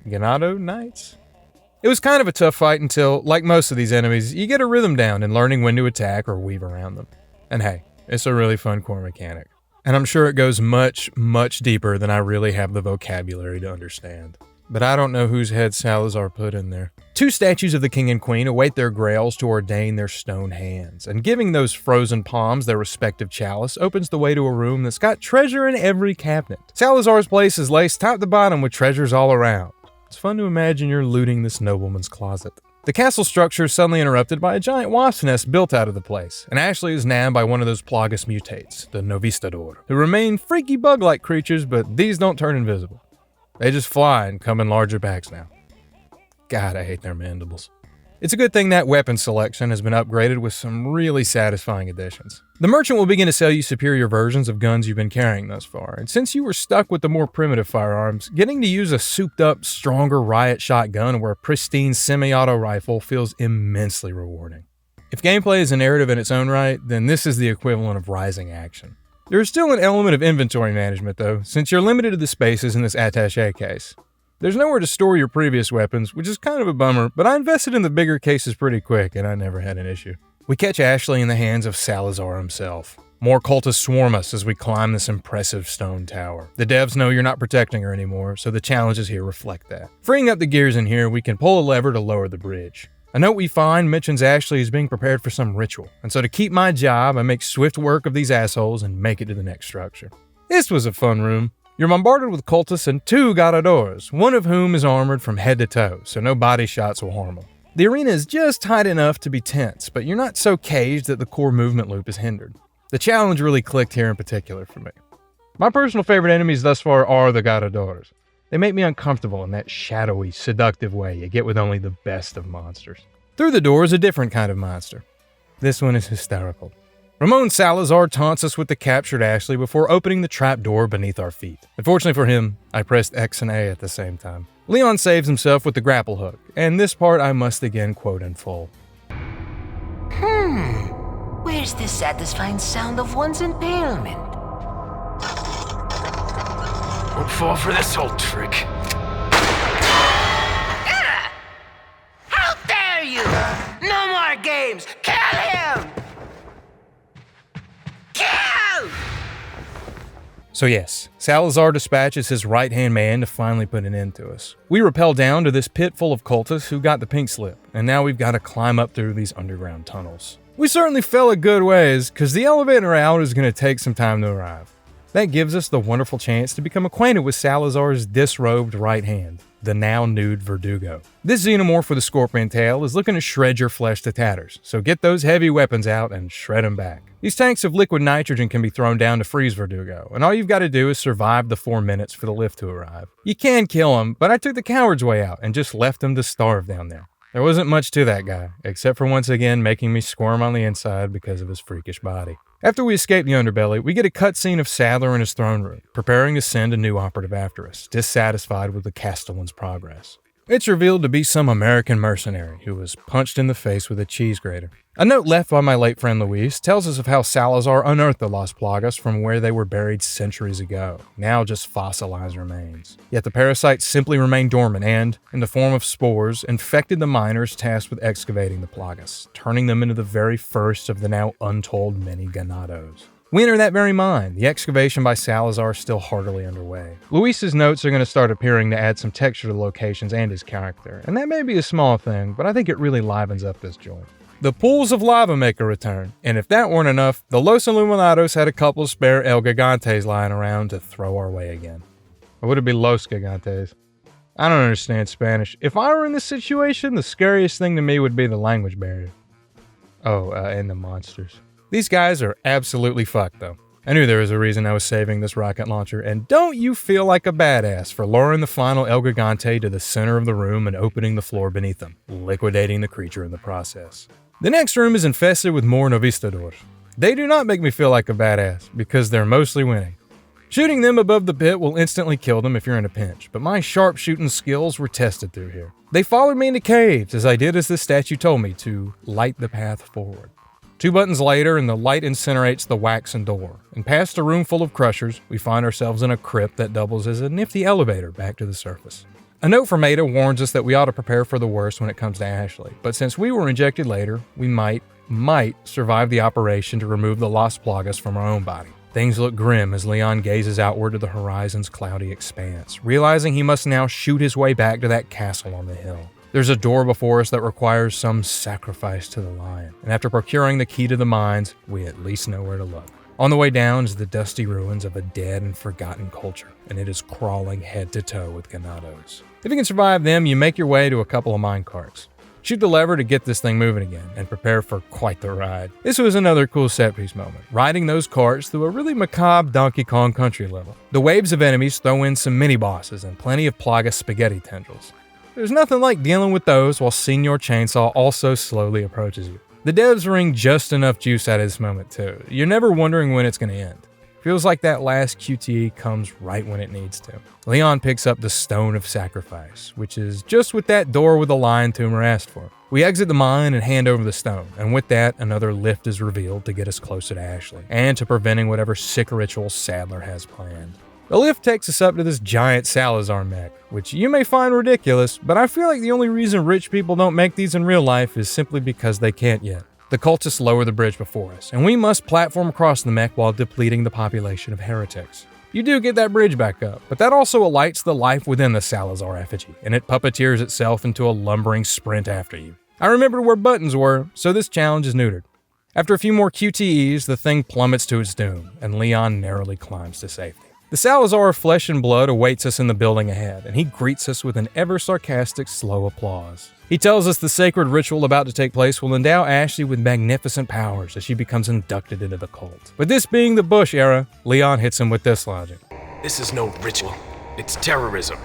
Ganado Knights? It was kind of a tough fight until, like most of these enemies, you get a rhythm down in learning when to attack or weave around them. And hey, it's a really fun core mechanic. And I'm sure it goes much, much deeper than I really have the vocabulary to understand. But I don't know whose head Salazar put in there. 2 statues of the king and queen await their grails to ordain their stone hands, and giving those frozen palms their respective chalice opens the way to a room that's got treasure in every cabinet. Salazar's place is laced top to bottom with treasures all around. It's fun to imagine you're looting this nobleman's closet. The castle structure is suddenly interrupted by a giant wasp nest built out of the place, and Ashley is nabbed by one of those Plagas mutates, the Novistador, who remain freaky bug-like creatures, but these don't turn invisible. They just fly and come in larger packs now. God, I hate their mandibles. It's a good thing that weapon selection has been upgraded with some really satisfying additions. The merchant will begin to sell you superior versions of guns you've been carrying thus far, and since you were stuck with the more primitive firearms, getting to use a souped-up, stronger riot shotgun or a pristine semi-auto rifle feels immensely rewarding. If gameplay is a narrative in its own right, then this is the equivalent of rising action. There is still an element of inventory management, though, since you're limited to the spaces in this attaché case. There's nowhere to store your previous weapons, which is kind of a bummer, but I invested in the bigger cases pretty quick, and I never had an issue. We catch Ashley in the hands of Salazar himself. More cultists swarm us as we climb this impressive stone tower. The devs know you're not protecting her anymore, so the challenges here reflect that. Freeing up the gears in here, we can pull a lever to lower the bridge. A note we find mentions Ashley is being prepared for some ritual, and so to keep my job, I make swift work of these assholes and make it to the next structure. This was a fun room. You're bombarded with cultists and 2 Garadors, one of whom is armored from head to toe, so no body shots will harm him. The arena is just tight enough to be tense, but you're not so caged that the core movement loop is hindered. The challenge really clicked here in particular for me. My personal favorite enemies thus far are the Garadors. They make me uncomfortable in that shadowy, seductive way you get with only the best of monsters. Through the door is a different kind of monster. This one is hysterical. Ramon Salazar taunts us with the captured Ashley before opening the trapdoor beneath our feet. Unfortunately for him, I pressed X and A at the same time. Leon saves himself with the grapple hook, and this part I must again quote in full. Where's the satisfying sound of one's impalement? Won't fall for this old trick. How dare you! No more games! Kill him! So yes, Salazar dispatches his right-hand man to finally put an end to us. We rappel down to this pit full of cultists who got the pink slip, and now we've got to climb up through these underground tunnels. We certainly fell a good ways, because the elevator out is going to take some time to arrive. That gives us the wonderful chance to become acquainted with Salazar's disrobed right hand, the now nude Verdugo. This xenomorph with a scorpion tail is looking to shred your flesh to tatters, so get those heavy weapons out and shred them back. These tanks of liquid nitrogen can be thrown down to freeze Verdugo, and all you've got to do is survive the 4 minutes for the lift to arrive. You can kill him, but I took the coward's way out and just left him to starve down there. There wasn't much to that guy, except for once again making me squirm on the inside because of his freakish body. After we escape the underbelly, we get a cutscene of Sadler in his throne room, preparing to send a new operative after us, dissatisfied with the Castellan's progress. It's revealed to be some American mercenary who was punched in the face with a cheese grater. A note left by my late friend Luis tells us of how Salazar unearthed the Las Plagas from where they were buried centuries ago, now just fossilized remains. Yet the parasites simply remained dormant and, in the form of spores, infected the miners tasked with excavating the Plagas, turning them into the very first of the now untold many ganados. We enter that very mine, the excavation by Salazar still heartily underway. Luis's notes are going to start appearing to add some texture to the locations and his character, and that may be a small thing, but I think it really livens up this joint. The pools of lava make a return, and if that weren't enough, the Los Illuminados had a couple of spare El Gigantes lying around to throw our way again. Or would it be Los Gigantes? I don't understand Spanish. If I were in this situation, the scariest thing to me would be the language barrier. And the monsters. These guys are absolutely fucked, though. I knew there was a reason I was saving this rocket launcher, and don't you feel like a badass for luring the final El Gigante to the center of the room and opening the floor beneath them, liquidating the creature in the process. The next room is infested with more Novistadors. They do not make me feel like a badass, because they're mostly winning. Shooting them above the pit will instantly kill them if you're in a pinch, but my sharpshooting skills were tested through here. They followed me into caves, as I did as the statue told me, to light the path forward. 2 buttons later, and the light incinerates the waxen door. And past a room full of crushers, we find ourselves in a crypt that doubles as a nifty elevator back to the surface. A note from Ada warns us that we ought to prepare for the worst when it comes to Ashley, but since we were injected later, we might survive the operation to remove the Las Plagas from our own body. Things look grim as Leon gazes outward to the horizon's cloudy expanse, realizing he must now shoot his way back to that castle on the hill. There's a door before us that requires some sacrifice to the lion, and after procuring the key to the mines, we at least know where to look. On the way down is the dusty ruins of a dead and forgotten culture, and it is crawling head to toe with ganados. If you can survive them, you make your way to a couple of mine carts. Shoot the lever to get this thing moving again, and prepare for quite the ride. This was another cool set-piece moment, riding those carts through a really macabre Donkey Kong Country level. The waves of enemies throw in some mini-bosses and plenty of Plaga spaghetti tendrils. There's nothing like dealing with those while Senior Chainsaw also slowly approaches you. The devs wring just enough juice out of this moment too. You're never wondering when it's going to end. Feels like that last QTE comes right when it needs to. Leon picks up the Stone of Sacrifice, which is just what that door with the lion tumor asked for. We exit the mine and hand over the stone, and with that, another lift is revealed to get us closer to Ashley, and to preventing whatever sick ritual Sadler has planned. The lift takes us up to this giant Salazar mech, which you may find ridiculous, but I feel like the only reason rich people don't make these in real life is simply because they can't yet. The cultists lower the bridge before us, and we must platform across the mech while depleting the population of heretics. You do get that bridge back up, but that also alights the life within the Salazar effigy, and it puppeteers itself into a lumbering sprint after you. I remembered where buttons were, so this challenge is neutered. After a few more QTEs, the thing plummets to its doom, and Leon narrowly climbs to safety. The Salazar of flesh and blood awaits us in the building ahead, and he greets us with an ever-sarcastic slow applause. He tells us the sacred ritual about to take place will endow Ashley with magnificent powers as she becomes inducted into the cult. But this being the Bush era, Leon hits him with this logic. This is no ritual. It's terrorism.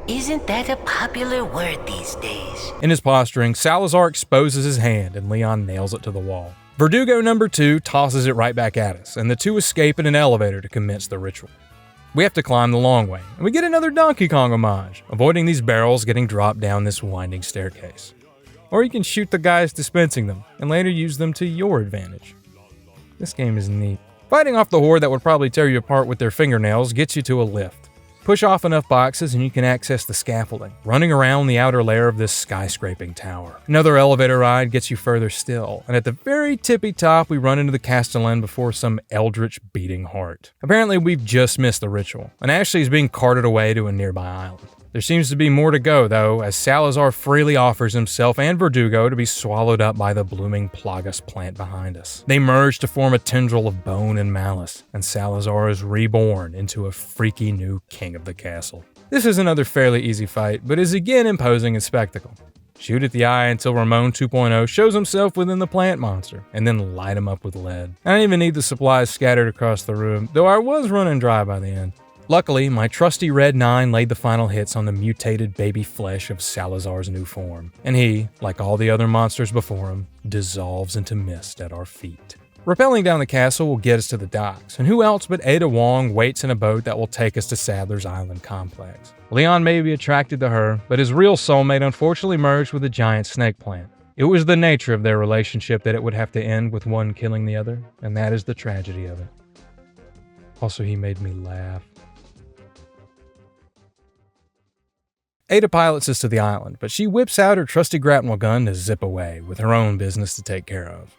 Isn't that a popular word these days? In his posturing, Salazar exposes his hand, and Leon nails it to the wall. Verdugo number 2 tosses it right back at us, and the two escape in an elevator to commence the ritual. We have to climb the long way, and we get another Donkey Kong homage, avoiding these barrels getting dropped down this winding staircase. Or you can shoot the guys dispensing them, and later use them to your advantage. This game is neat. Fighting off the horde that would probably tear you apart with their fingernails gets you to a lift. Push off enough boxes and you can access the scaffolding, running around the outer layer of this skyscraping tower. Another elevator ride gets you further still, and at the very tippy top we run into the Castellan before some eldritch beating heart. Apparently we've just missed the ritual, and Ashley is being carted away to a nearby island. There seems to be more to go, though, as Salazar freely offers himself and Verdugo to be swallowed up by the blooming Plagas plant behind us. They merge to form a tendril of bone and malice, and Salazar is reborn into a freaky new king of the castle. This is another fairly easy fight, but is again imposing in spectacle. Shoot at the eye until Ramon 2.0 shows himself within the plant monster, and then light him up with lead. I don't even need the supplies scattered across the room, though I was running dry by the end. Luckily, my trusty Red 9 laid the final hits on the mutated baby flesh of Salazar's new form, and he, like all the other monsters before him, dissolves into mist at our feet. Rappelling down the castle will get us to the docks, and who else but Ada Wong waits in a boat that will take us to Sadler's Island complex. Leon may be attracted to her, but his real soulmate unfortunately merged with a giant snake plant. It was the nature of their relationship that it would have to end with one killing the other, and that is the tragedy of it. Also, he made me laugh. Ada pilots us to the island, but she whips out her trusty grapnel gun to zip away, with her own business to take care of.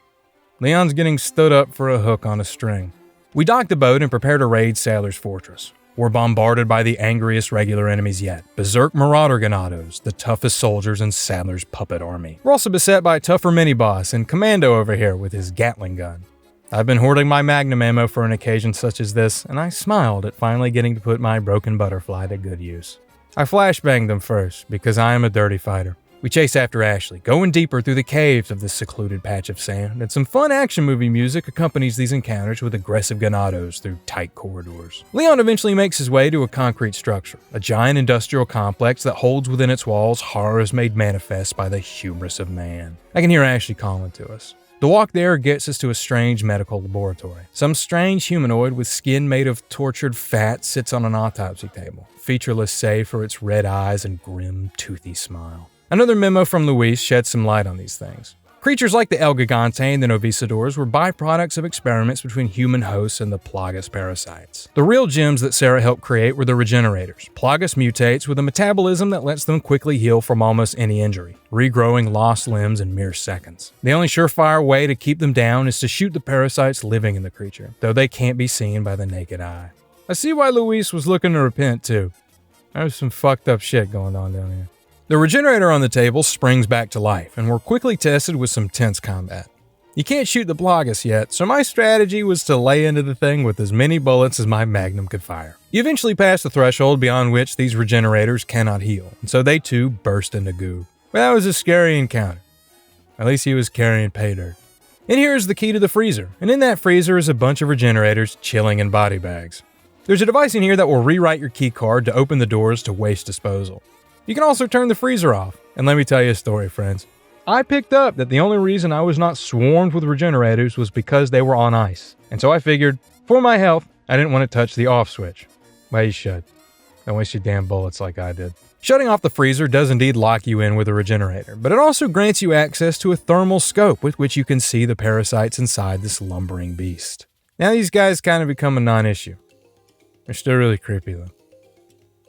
Leon's getting stood up for a hook on a string. We dock the boat and prepare to raid Sadler's fortress. We're bombarded by the angriest regular enemies yet, berserk marauder ganados, the toughest soldiers in Sadler's puppet army. We're also beset by a tougher mini-boss and Commando over here with his Gatling gun. I've been hoarding my Magnum ammo for an occasion such as this, and I smiled at finally getting to put my broken butterfly to good use. I flashbanged them first, because I am a dirty fighter. We chase after Ashley, going deeper through the caves of this secluded patch of sand, and some fun action movie music accompanies these encounters with aggressive ganados through tight corridors. Leon eventually makes his way to a concrete structure, a giant industrial complex that holds within its walls horrors made manifest by the hubris of man. I can hear Ashley calling to us. The walk there gets us to a strange medical laboratory. Some strange humanoid with skin made of tortured fat sits on an autopsy table, featureless save for its red eyes and grim, toothy smile. Another memo from Luis sheds some light on these things. Creatures like the El Gigante and the Novicidors were byproducts of experiments between human hosts and the Plagas parasites. The real gems that Sarah helped create were the Regenerators. Plagas mutates with a metabolism that lets them quickly heal from almost any injury, regrowing lost limbs in mere seconds. The only surefire way to keep them down is to shoot the parasites living in the creature, though they can't be seen by the naked eye. I see why Luis was looking to repent too. There's some fucked up shit going on down here. The regenerator on the table springs back to life, and we're quickly tested with some tense combat. You can't shoot the Plagas yet, so my strategy was to lay into the thing with as many bullets as my Magnum could fire. You eventually pass the threshold beyond which these regenerators cannot heal, and so they too burst into goo. But that was a scary encounter. At least he was carrying pay dirt. And here is the key to the freezer, and in that freezer is a bunch of regenerators chilling in body bags. There's a device in here that will rewrite your key card to open the doors to waste disposal. You can also turn the freezer off. And let me tell you a story, friends. I picked up that the only reason I was not swarmed with regenerators was because they were on ice. And so I figured, for my health, I didn't want to touch the off switch. Well, you should. Don't waste your damn bullets like I did. Shutting off the freezer does indeed lock you in with a regenerator, but it also grants you access to a thermal scope with which you can see the parasites inside this lumbering beast. Now these guys kind of become a non-issue. They're still really creepy though.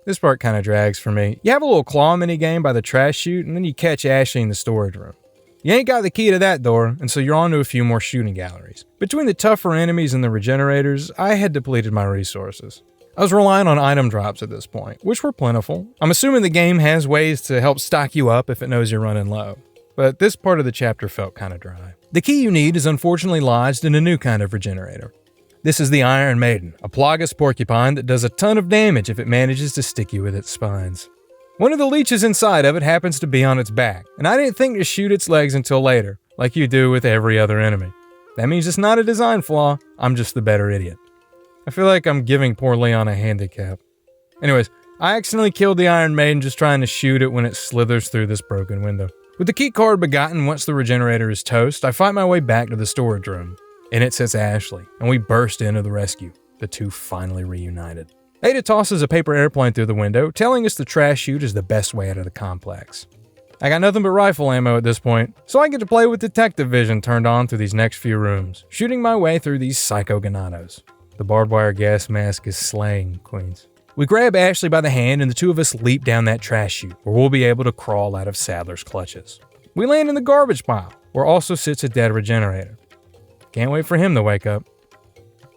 This part kind of drags for me. You have a little claw minigame by the trash chute, and then you catch Ashley in the storage room. You ain't got the key to that door, and so you're on to a few more shooting galleries. Between the tougher enemies and the regenerators, I had depleted my resources. I was relying on item drops at this point, which were plentiful. I'm assuming the game has ways to help stock you up if it knows you're running low. But this part of the chapter felt kind of dry. The key you need is unfortunately lodged in a new kind of regenerator. This is the Iron Maiden, a Plagas porcupine that does a ton of damage if it manages to stick you with its spines. One of the leeches inside of it happens to be on its back, and I didn't think to shoot its legs until later, like you do with every other enemy. That means it's not a design flaw, I'm just the better idiot. I feel like I'm giving poor Leon a handicap. Anyways, I accidentally killed the Iron Maiden just trying to shoot it when it slithers through this broken window. With the key card begotten once the regenerator is toast, I fight my way back to the storage room. In it sits Ashley, and we burst into the rescue, the two finally reunited. Ada tosses a paper airplane through the window, telling us the trash chute is the best way out of the complex. I got nothing but rifle ammo at this point, so I get to play with detective vision turned on through these next few rooms, shooting my way through these psycho ganados. The barbed wire gas mask is slaying, Queens. We grab Ashley by the hand and the two of us leap down that trash chute, where we'll be able to crawl out of Sadler's clutches. We land in the garbage pile, where also sits a dead regenerator. Can't wait for him to wake up.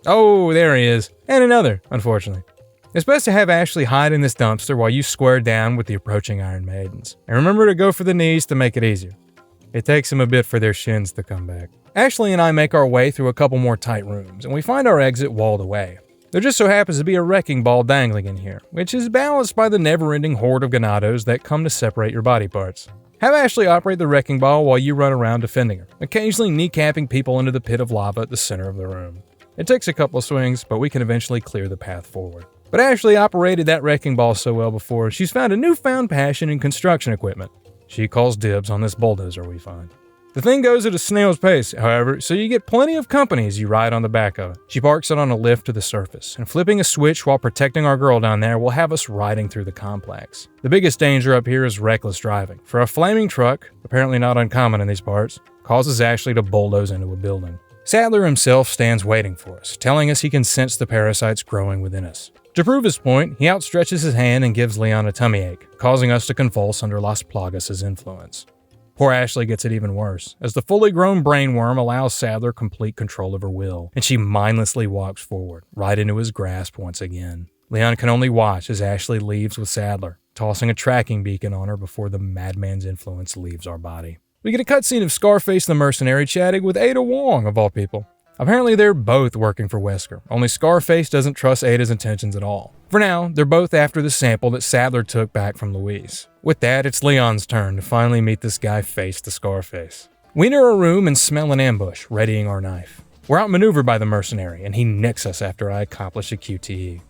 Oh, there he is. And another, unfortunately. It's best to have Ashley hide in this dumpster while you square down with the approaching Iron Maidens. And remember to go for the knees to make it easier. It takes them a bit for their shins to come back. Ashley and I make our way through a couple more tight rooms, and we find our exit walled away. There just so happens to be a wrecking ball dangling in here, which is balanced by the never-ending horde of ganados that come to separate your body parts. Have Ashley operate the wrecking ball while you run around defending her, occasionally kneecapping people into the pit of lava at the center of the room. It takes a couple of swings, but we can eventually clear the path forward. But Ashley operated that wrecking ball so well before, she's found a newfound passion in construction equipment. She calls dibs on this bulldozer we find. The thing goes at a snail's pace, however, so you get plenty of company as you ride on the back of it. She parks it on a lift to the surface, and flipping a switch while protecting our girl down there will have us riding through the complex. The biggest danger up here is reckless driving, for a flaming truck, apparently not uncommon in these parts, causes Ashley to bulldoze into a building. Sadler himself stands waiting for us, telling us he can sense the parasites growing within us. To prove his point, he outstretches his hand and gives Leon a tummy ache, causing us to convulse under Las Plagas' influence. Poor Ashley gets it even worse, as the fully grown brainworm allows Sadler complete control of her will, and she mindlessly walks forward, right into his grasp once again. Leon can only watch as Ashley leaves with Sadler, tossing a tracking beacon on her before the madman's influence leaves our body. We get a cutscene of Scarface the mercenary chatting with Ada Wong, of all people. Apparently they're both working for Wesker, only Scarface doesn't trust Ada's intentions at all. For now, they're both after the sample that Sadler took back from Luis. With that, it's Leon's turn to finally meet this guy face to Scarface. We enter a room and smell an ambush, readying our knife. We're outmaneuvered by the mercenary, and he nicks us after I accomplish a QTE.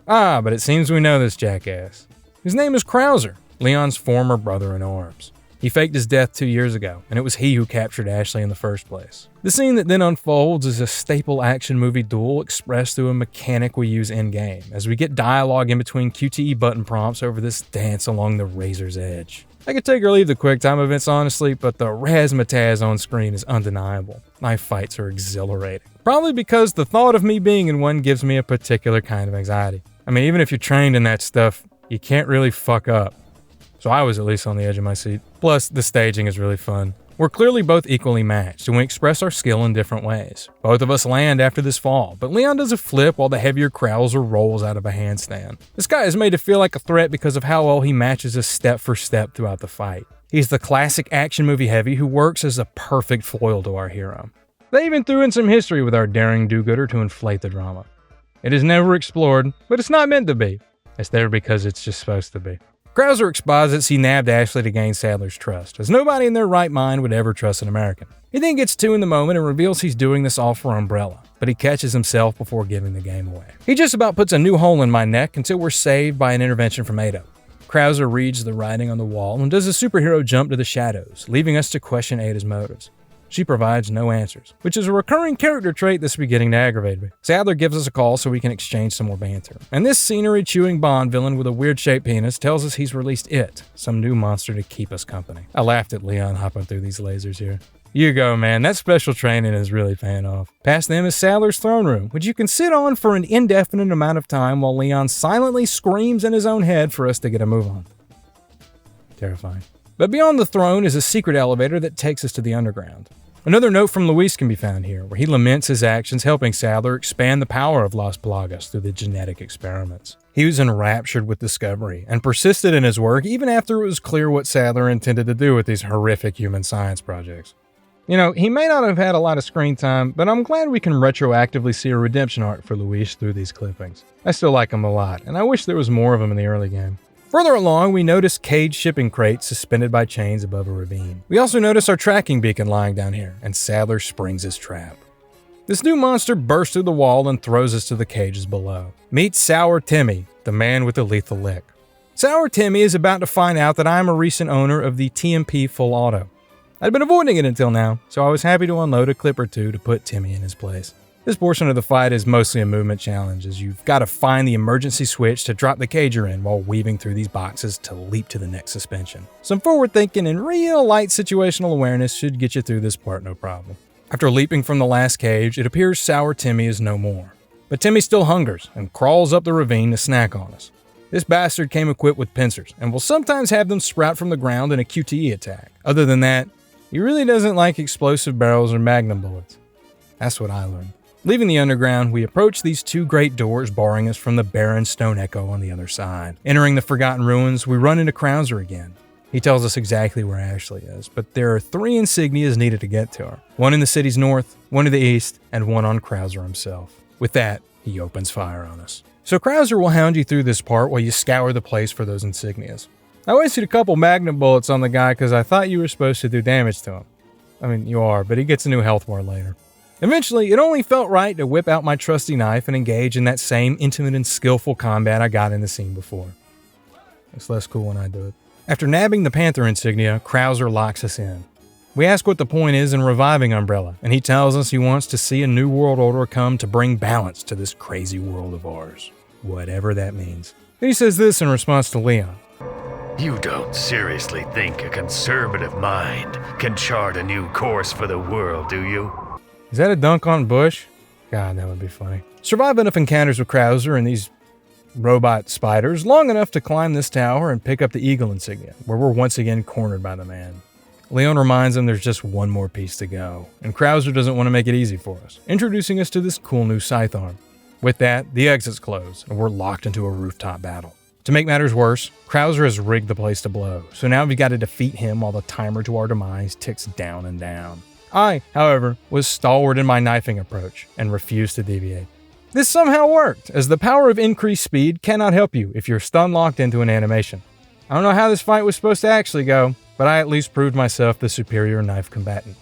Ah, but it seems we know this jackass. His name is Krauser, Leon's former brother-in-arms. He faked his death 2 years ago, and it was he who captured Ashley in the first place. The scene that then unfolds is a staple action movie duel expressed through a mechanic we use in-game, as we get dialogue in between QTE button prompts over this dance along the razor's edge. I could take or leave the QuickTime events honestly, but the razzmatazz on screen is undeniable. Knife fights are exhilarating. Probably because the thought of me being in one gives me a particular kind of anxiety. I mean, even if you're trained in that stuff, you can't really fuck up. So I was at least on the edge of my seat. Plus, the staging is really fun. We're clearly both equally matched, and we express our skill in different ways. Both of us land after this fall, but Leon does a flip while the heavier Krauser rolls out of a handstand. This guy is made to feel like a threat because of how well he matches us step for step throughout the fight. He's the classic action movie heavy who works as a perfect foil to our hero. They even threw in some history with our daring do-gooder to inflate the drama. It is never explored, but it's not meant to be. It's there because it's just supposed to be. Krauser exposits he nabbed Ashley to gain Sadler's trust, as nobody in their right mind would ever trust an American. He then gets two in the moment and reveals he's doing this all for Umbrella, but he catches himself before giving the game away. He just about puts a new hole in my neck until we're saved by an intervention from Ada. Krauser reads the writing on the wall and does a superhero jump to the shadows, leaving us to question Ada's motives. She provides no answers, which is a recurring character trait that's beginning to aggravate me. Sadler gives us a call so we can exchange some more banter. And this scenery-chewing Bond villain with a weird-shaped penis tells us he's released It, some new monster to keep us company. I laughed at Leon hopping through these lasers here. You go, man. That special training is really paying off. Past them is Sadler's throne room, which you can sit on for an indefinite amount of time while Leon silently screams in his own head for us to get a move on. Terrifying. But beyond the throne is a secret elevator that takes us to the underground. Another note from Luis can be found here, where he laments his actions helping Sadler expand the power of Las Plagas through the genetic experiments. He was enraptured with discovery, and persisted in his work even after it was clear what Sadler intended to do with these horrific human science projects. You know, he may not have had a lot of screen time, but I'm glad we can retroactively see a redemption arc for Luis through these clippings. I still like him a lot, and I wish there was more of him in the early game. Further along, we notice caged shipping crates suspended by chains above a ravine. We also notice our tracking beacon lying down here, and Sadler springs his trap. This new monster bursts through the wall and throws us to the cages below. Meet Sour Timmy, the man with the lethal lick. Sour Timmy is about to find out that I am a recent owner of the TMP Full Auto. I'd been avoiding it until now, so I was happy to unload a clip or two to put Timmy in his place. This portion of the fight is mostly a movement challenge, as you've got to find the emergency switch to drop the cage you're in while weaving through these boxes to leap to the next suspension. Some forward thinking and real light situational awareness should get you through this part no problem. After leaping from the last cage, it appears Sour Timmy is no more. But Timmy still hungers and crawls up the ravine to snack on us. This bastard came equipped with pincers and will sometimes have them sprout from the ground in a QTE attack. Other than that, he really doesn't like explosive barrels or magnum bullets. That's what I learned. Leaving the underground, we approach these two great doors barring us from the barren stone echo on the other side. Entering the forgotten ruins, we run into Krauser again. He tells us exactly where Ashley is, but there are 3 insignias needed to get to her. One in the city's north, one to the east, and one on Krauser himself. With that, he opens fire on us. So Krauser will hound you through this part while you scour the place for those insignias. I wasted a couple magnum bullets on the guy because I thought you were supposed to do damage to him. I mean, you are, but he gets a new health bar later. Eventually, it only felt right to whip out my trusty knife and engage in that same intimate and skillful combat I got in the scene before. It's less cool when I do it. After nabbing the Panther insignia, Krauser locks us in. We ask what the point is in reviving Umbrella, and he tells us he wants to see a new world order come to bring balance to this crazy world of ours. Whatever that means. Then he says this in response to Leon. You don't seriously think a conservative mind can chart a new course for the world, do you? Is that a dunk on Bush? God, that would be funny. Survive enough encounters with Krauser and these robot spiders long enough to climb this tower and pick up the Eagle insignia, where we're once again cornered by the man. Leon reminds him there's just one more piece to go, and Krauser doesn't want to make it easy for us, introducing us to this cool new scythe arm. With that, the exits close, and we're locked into a rooftop battle. To make matters worse, Krauser has rigged the place to blow, so now we've got to defeat him while the timer to our demise ticks down and down. I, however, was stalwart in my knifing approach and refused to deviate. This somehow worked, as the power of increased speed cannot help you if you're stun locked into an animation. I don't know how this fight was supposed to actually go, but I at least proved myself the superior knife combatant.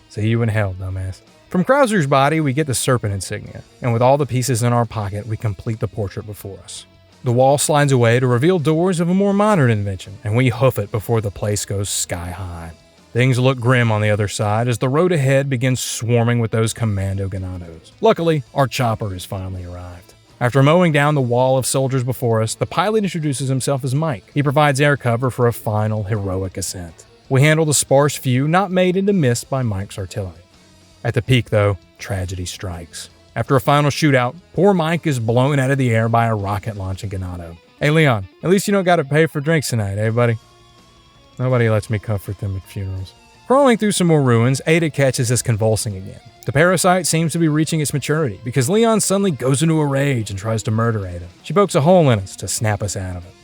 See you in hell, dumbass. From Krauser's body, we get the serpent insignia, and with all the pieces in our pocket, we complete the portrait before us. The wall slides away to reveal doors of a more modern invention, and we hoof it before the place goes sky high. Things look grim on the other side as the road ahead begins swarming with those commando ganados. Luckily, our chopper has finally arrived. After mowing down the wall of soldiers before us, the pilot introduces himself as Mike. He provides air cover for a final heroic ascent. We handle the sparse few not made into mist by Mike's artillery. At the peak, though, tragedy strikes. After a final shootout, poor Mike is blown out of the air by a rocket launching ganado. Hey Leon, at least you don't gotta pay for drinks tonight, eh buddy? Nobody lets me comfort them at funerals. Crawling through some more ruins, Ada catches us convulsing again. The parasite seems to be reaching its maturity because Leon suddenly goes into a rage and tries to murder Ada. She pokes a hole in us to snap us out of it.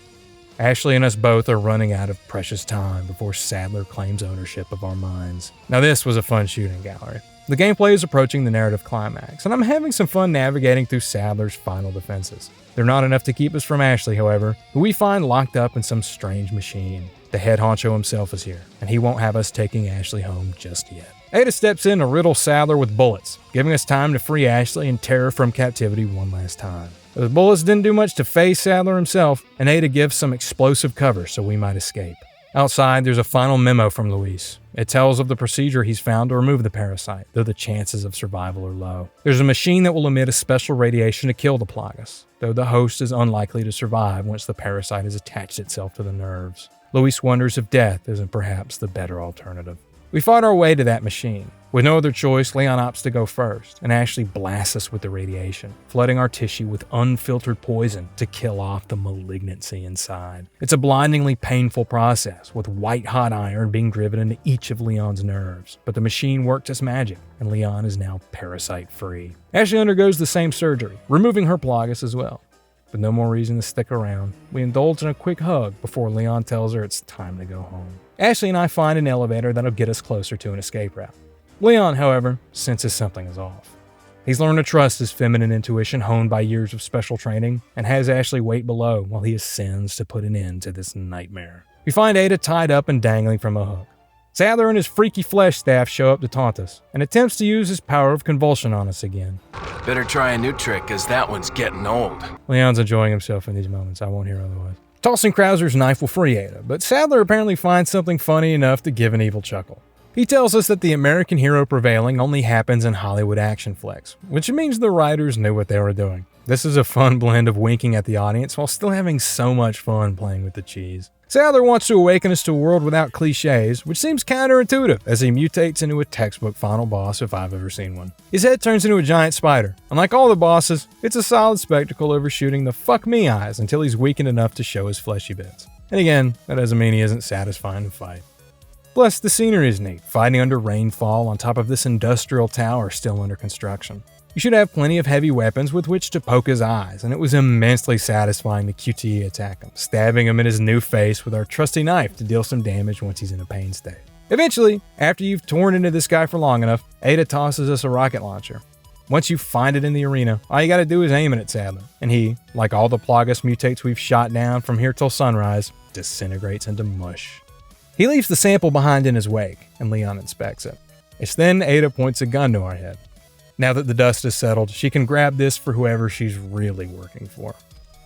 Ashley and us both are running out of precious time before Sadler claims ownership of our minds. Now this was a fun shooting gallery. The gameplay is approaching the narrative climax, and I'm having some fun navigating through Sadler's final defenses. They're not enough to keep us from Ashley, however, who we find locked up in some strange machine. The head honcho himself is here, and he won't have us taking Ashley home just yet. Ada steps in to riddle Sadler with bullets, giving us time to free Ashley and tear her from captivity one last time. Those bullets didn't do much to phase Sadler himself, and Ada gives some explosive cover so we might escape. Outside, there's a final memo from Luis. It tells of the procedure he's found to remove the parasite, though the chances of survival are low. There's a machine that will emit a special radiation to kill the Plagas, though the host is unlikely to survive once the parasite has attached itself to the nerves. Luis wonders if death isn't perhaps the better alternative. We fought our way to that machine. With no other choice, Leon opts to go first, and Ashley blasts us with the radiation, flooding our tissue with unfiltered poison to kill off the malignancy inside. It's a blindingly painful process, with white-hot iron being driven into each of Leon's nerves, but the machine worked its magic, and Leon is now parasite-free. Ashley undergoes the same surgery, removing her plagas as well. With no more reason to stick around, we indulge in a quick hug before Leon tells her it's time to go home. Ashley and I find an elevator that'll get us closer to an escape route. Leon, however, senses something is off. He's learned to trust his feminine intuition honed by years of special training and has Ashley wait below while he ascends to put an end to this nightmare. We find Ada tied up and dangling from a hook. Sadler and his freaky flesh staff show up to taunt us and attempts to use his power of convulsion on us again. Better try a new trick, cause that one's getting old. Leon's enjoying himself in these moments, I won't hear otherwise. Tossing Krauser's knife will free Ada, but Sadler apparently finds something funny enough to give an evil chuckle. He tells us that the American hero prevailing only happens in Hollywood action flicks, which means the writers knew what they were doing. This is a fun blend of winking at the audience while still having so much fun playing with the cheese. Sadler wants to awaken us to a world without cliches, which seems counterintuitive as he mutates into a textbook final boss if I've ever seen one. His head turns into a giant spider. Unlike all the bosses, it's a solid spectacle overshooting the fuck me eyes until he's weakened enough to show his fleshy bits. And again, that doesn't mean he isn't satisfying to fight. Plus, the scenery is neat, fighting under rainfall on top of this industrial tower still under construction. You should have plenty of heavy weapons with which to poke his eyes, and it was immensely satisfying to QTE attack him, stabbing him in his new face with our trusty knife to deal some damage once he's in a pain state. Eventually, after you've torn into this guy for long enough, Ada tosses us a rocket launcher. Once you find it in the arena, all you gotta do is aim it at Sadler, and he, like all the Plagas mutates we've shot down from here till sunrise, disintegrates into mush. He leaves the sample behind in his wake, and Leon inspects it. It's then Ada points a gun to our head. Now that the dust is settled, she can grab this for whoever she's really working for.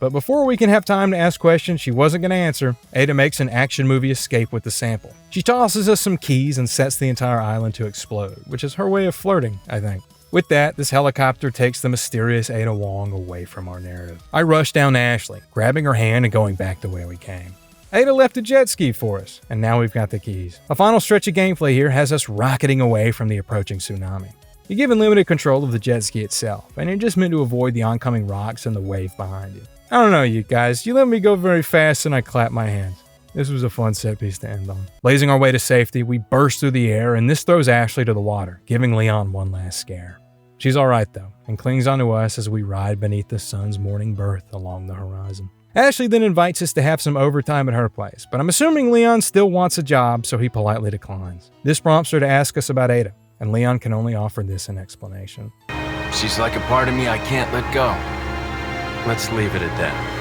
But before we can have time to ask questions she wasn't going to answer, Ada makes an action movie escape with the sample. She tosses us some keys and sets the entire island to explode, which is her way of flirting, I think. With that, this helicopter takes the mysterious Ada Wong away from our narrative. I rush down to Ashley, grabbing her hand and going back the way we came. Ada left a jet ski for us, and now we've got the keys. A final stretch of gameplay here has us rocketing away from the approaching tsunami. You're given limited control of the jet ski itself, and you're just meant to avoid the oncoming rocks and the wave behind you. I don't know, you guys, you let me go very fast and I clap my hands. This was a fun set piece to end on. Blazing our way to safety, we burst through the air, and this throws Ashley to the water, giving Leon one last scare. She's alright though, and clings onto us as we ride beneath the sun's morning birth along the horizon. Ashley then invites us to have some overtime at her place, but I'm assuming Leon still wants a job, so he politely declines. This prompts her to ask us about Ada, and Leon can only offer this in explanation. She's like a part of me I can't let go. Let's leave it at that.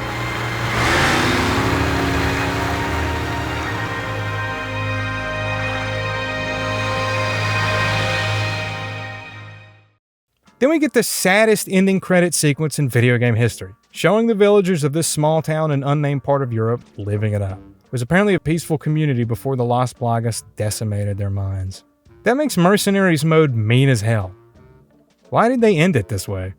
Then we get the saddest ending credit sequence in video game history, showing the villagers of this small town in unnamed part of Europe living it up. It was apparently a peaceful community before the Lost Plagas decimated their minds. That makes Mercenaries mode mean as hell. Why did they end it this way?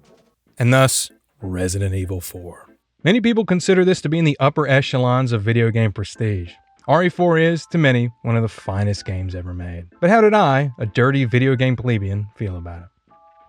And thus, Resident Evil 4. Many people consider this to be in the upper echelons of video game prestige. RE4 is, to many, one of the finest games ever made. But how did I, a dirty video game plebeian, feel about it?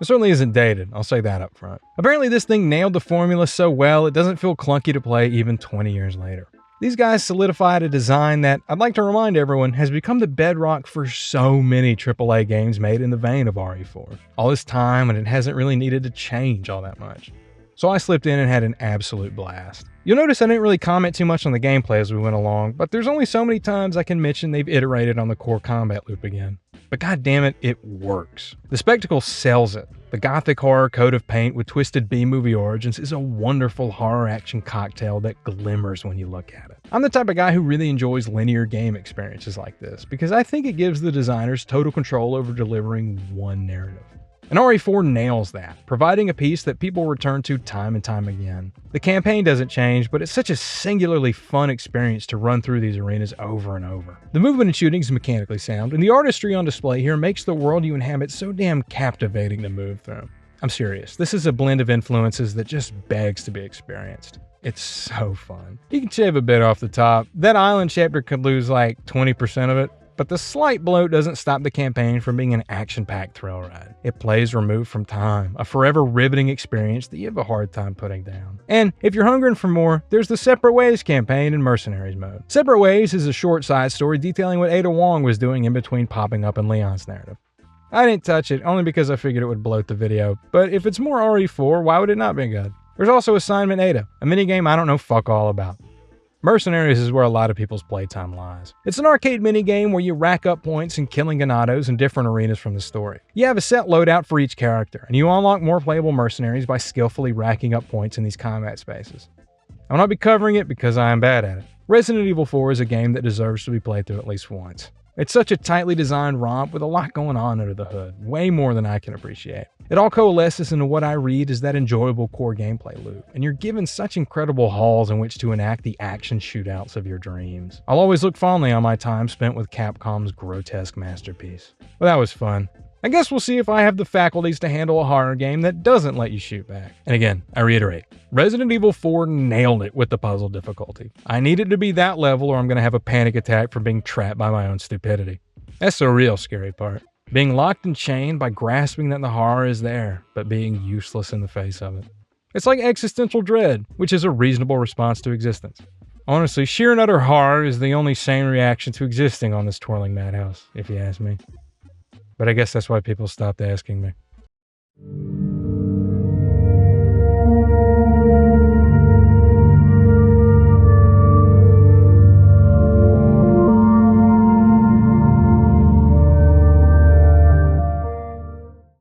It certainly isn't dated, I'll say that up front. Apparently this thing nailed the formula so well it doesn't feel clunky to play even 20 years later. These guys solidified a design that, I'd like to remind everyone, has become the bedrock for so many AAA games made in the vein of RE4. All this time, and it hasn't really needed to change all that much. So I slipped in and had an absolute blast. You'll notice I didn't really comment too much on the gameplay as we went along, but there's only so many times I can mention they've iterated on the core combat loop again. But god damn it, it works. The spectacle sells it. The gothic horror coat of paint with twisted B-movie origins is a wonderful horror action cocktail that glimmers when you look at it. I'm the type of guy who really enjoys linear game experiences like this, because I think it gives the designers total control over delivering one narrative. And RE4 nails that, providing a piece that people return to time and time again. The campaign doesn't change, but it's such a singularly fun experience to run through these arenas over and over. The movement and shooting is mechanically sound, and the artistry on display here makes the world you inhabit so damn captivating to move through. I'm serious, this is a blend of influences that just begs to be experienced. It's so fun. You can shave a bit off the top. That island chapter could lose like 20% of it. But the slight bloat doesn't stop the campaign from being an action-packed thrill ride. It plays removed from time, a forever riveting experience that you have a hard time putting down. And if you're hungering for more, there's the Separate Ways campaign in Mercenaries mode. Separate Ways is a short side story detailing what Ada Wong was doing in between popping up in Leon's narrative. I didn't touch it, only because I figured it would bloat the video, but if it's more RE4, why would it not be good? There's also Assignment Ada, a minigame I don't know fuck all about. Mercenaries is where a lot of people's playtime lies. It's an arcade minigame where you rack up points in killing ganados in different arenas from the story. You have a set loadout for each character, and you unlock more playable mercenaries by skillfully racking up points in these combat spaces. I'll not be covering it because I am bad at it. Resident Evil 4 is a game that deserves to be played through at least once. It's such a tightly designed romp with a lot going on under the hood, way more than I can appreciate. It all coalesces into what I read as that enjoyable core gameplay loop, and you're given such incredible halls in which to enact the action shootouts of your dreams. I'll always look fondly on my time spent with Capcom's grotesque masterpiece. Well, that was fun. I guess we'll see if I have the faculties to handle a horror game that doesn't let you shoot back. And again, I reiterate, Resident Evil 4 nailed it with the puzzle difficulty. I need it to be that level or I'm going to have a panic attack from being trapped by my own stupidity. That's the real scary part. Being locked and chained by grasping that the horror is there, but being useless in the face of it. It's like existential dread, which is a reasonable response to existence. Honestly, sheer and utter horror is the only sane reaction to existing on this twirling madhouse, if you ask me. But I guess that's why people stopped asking me.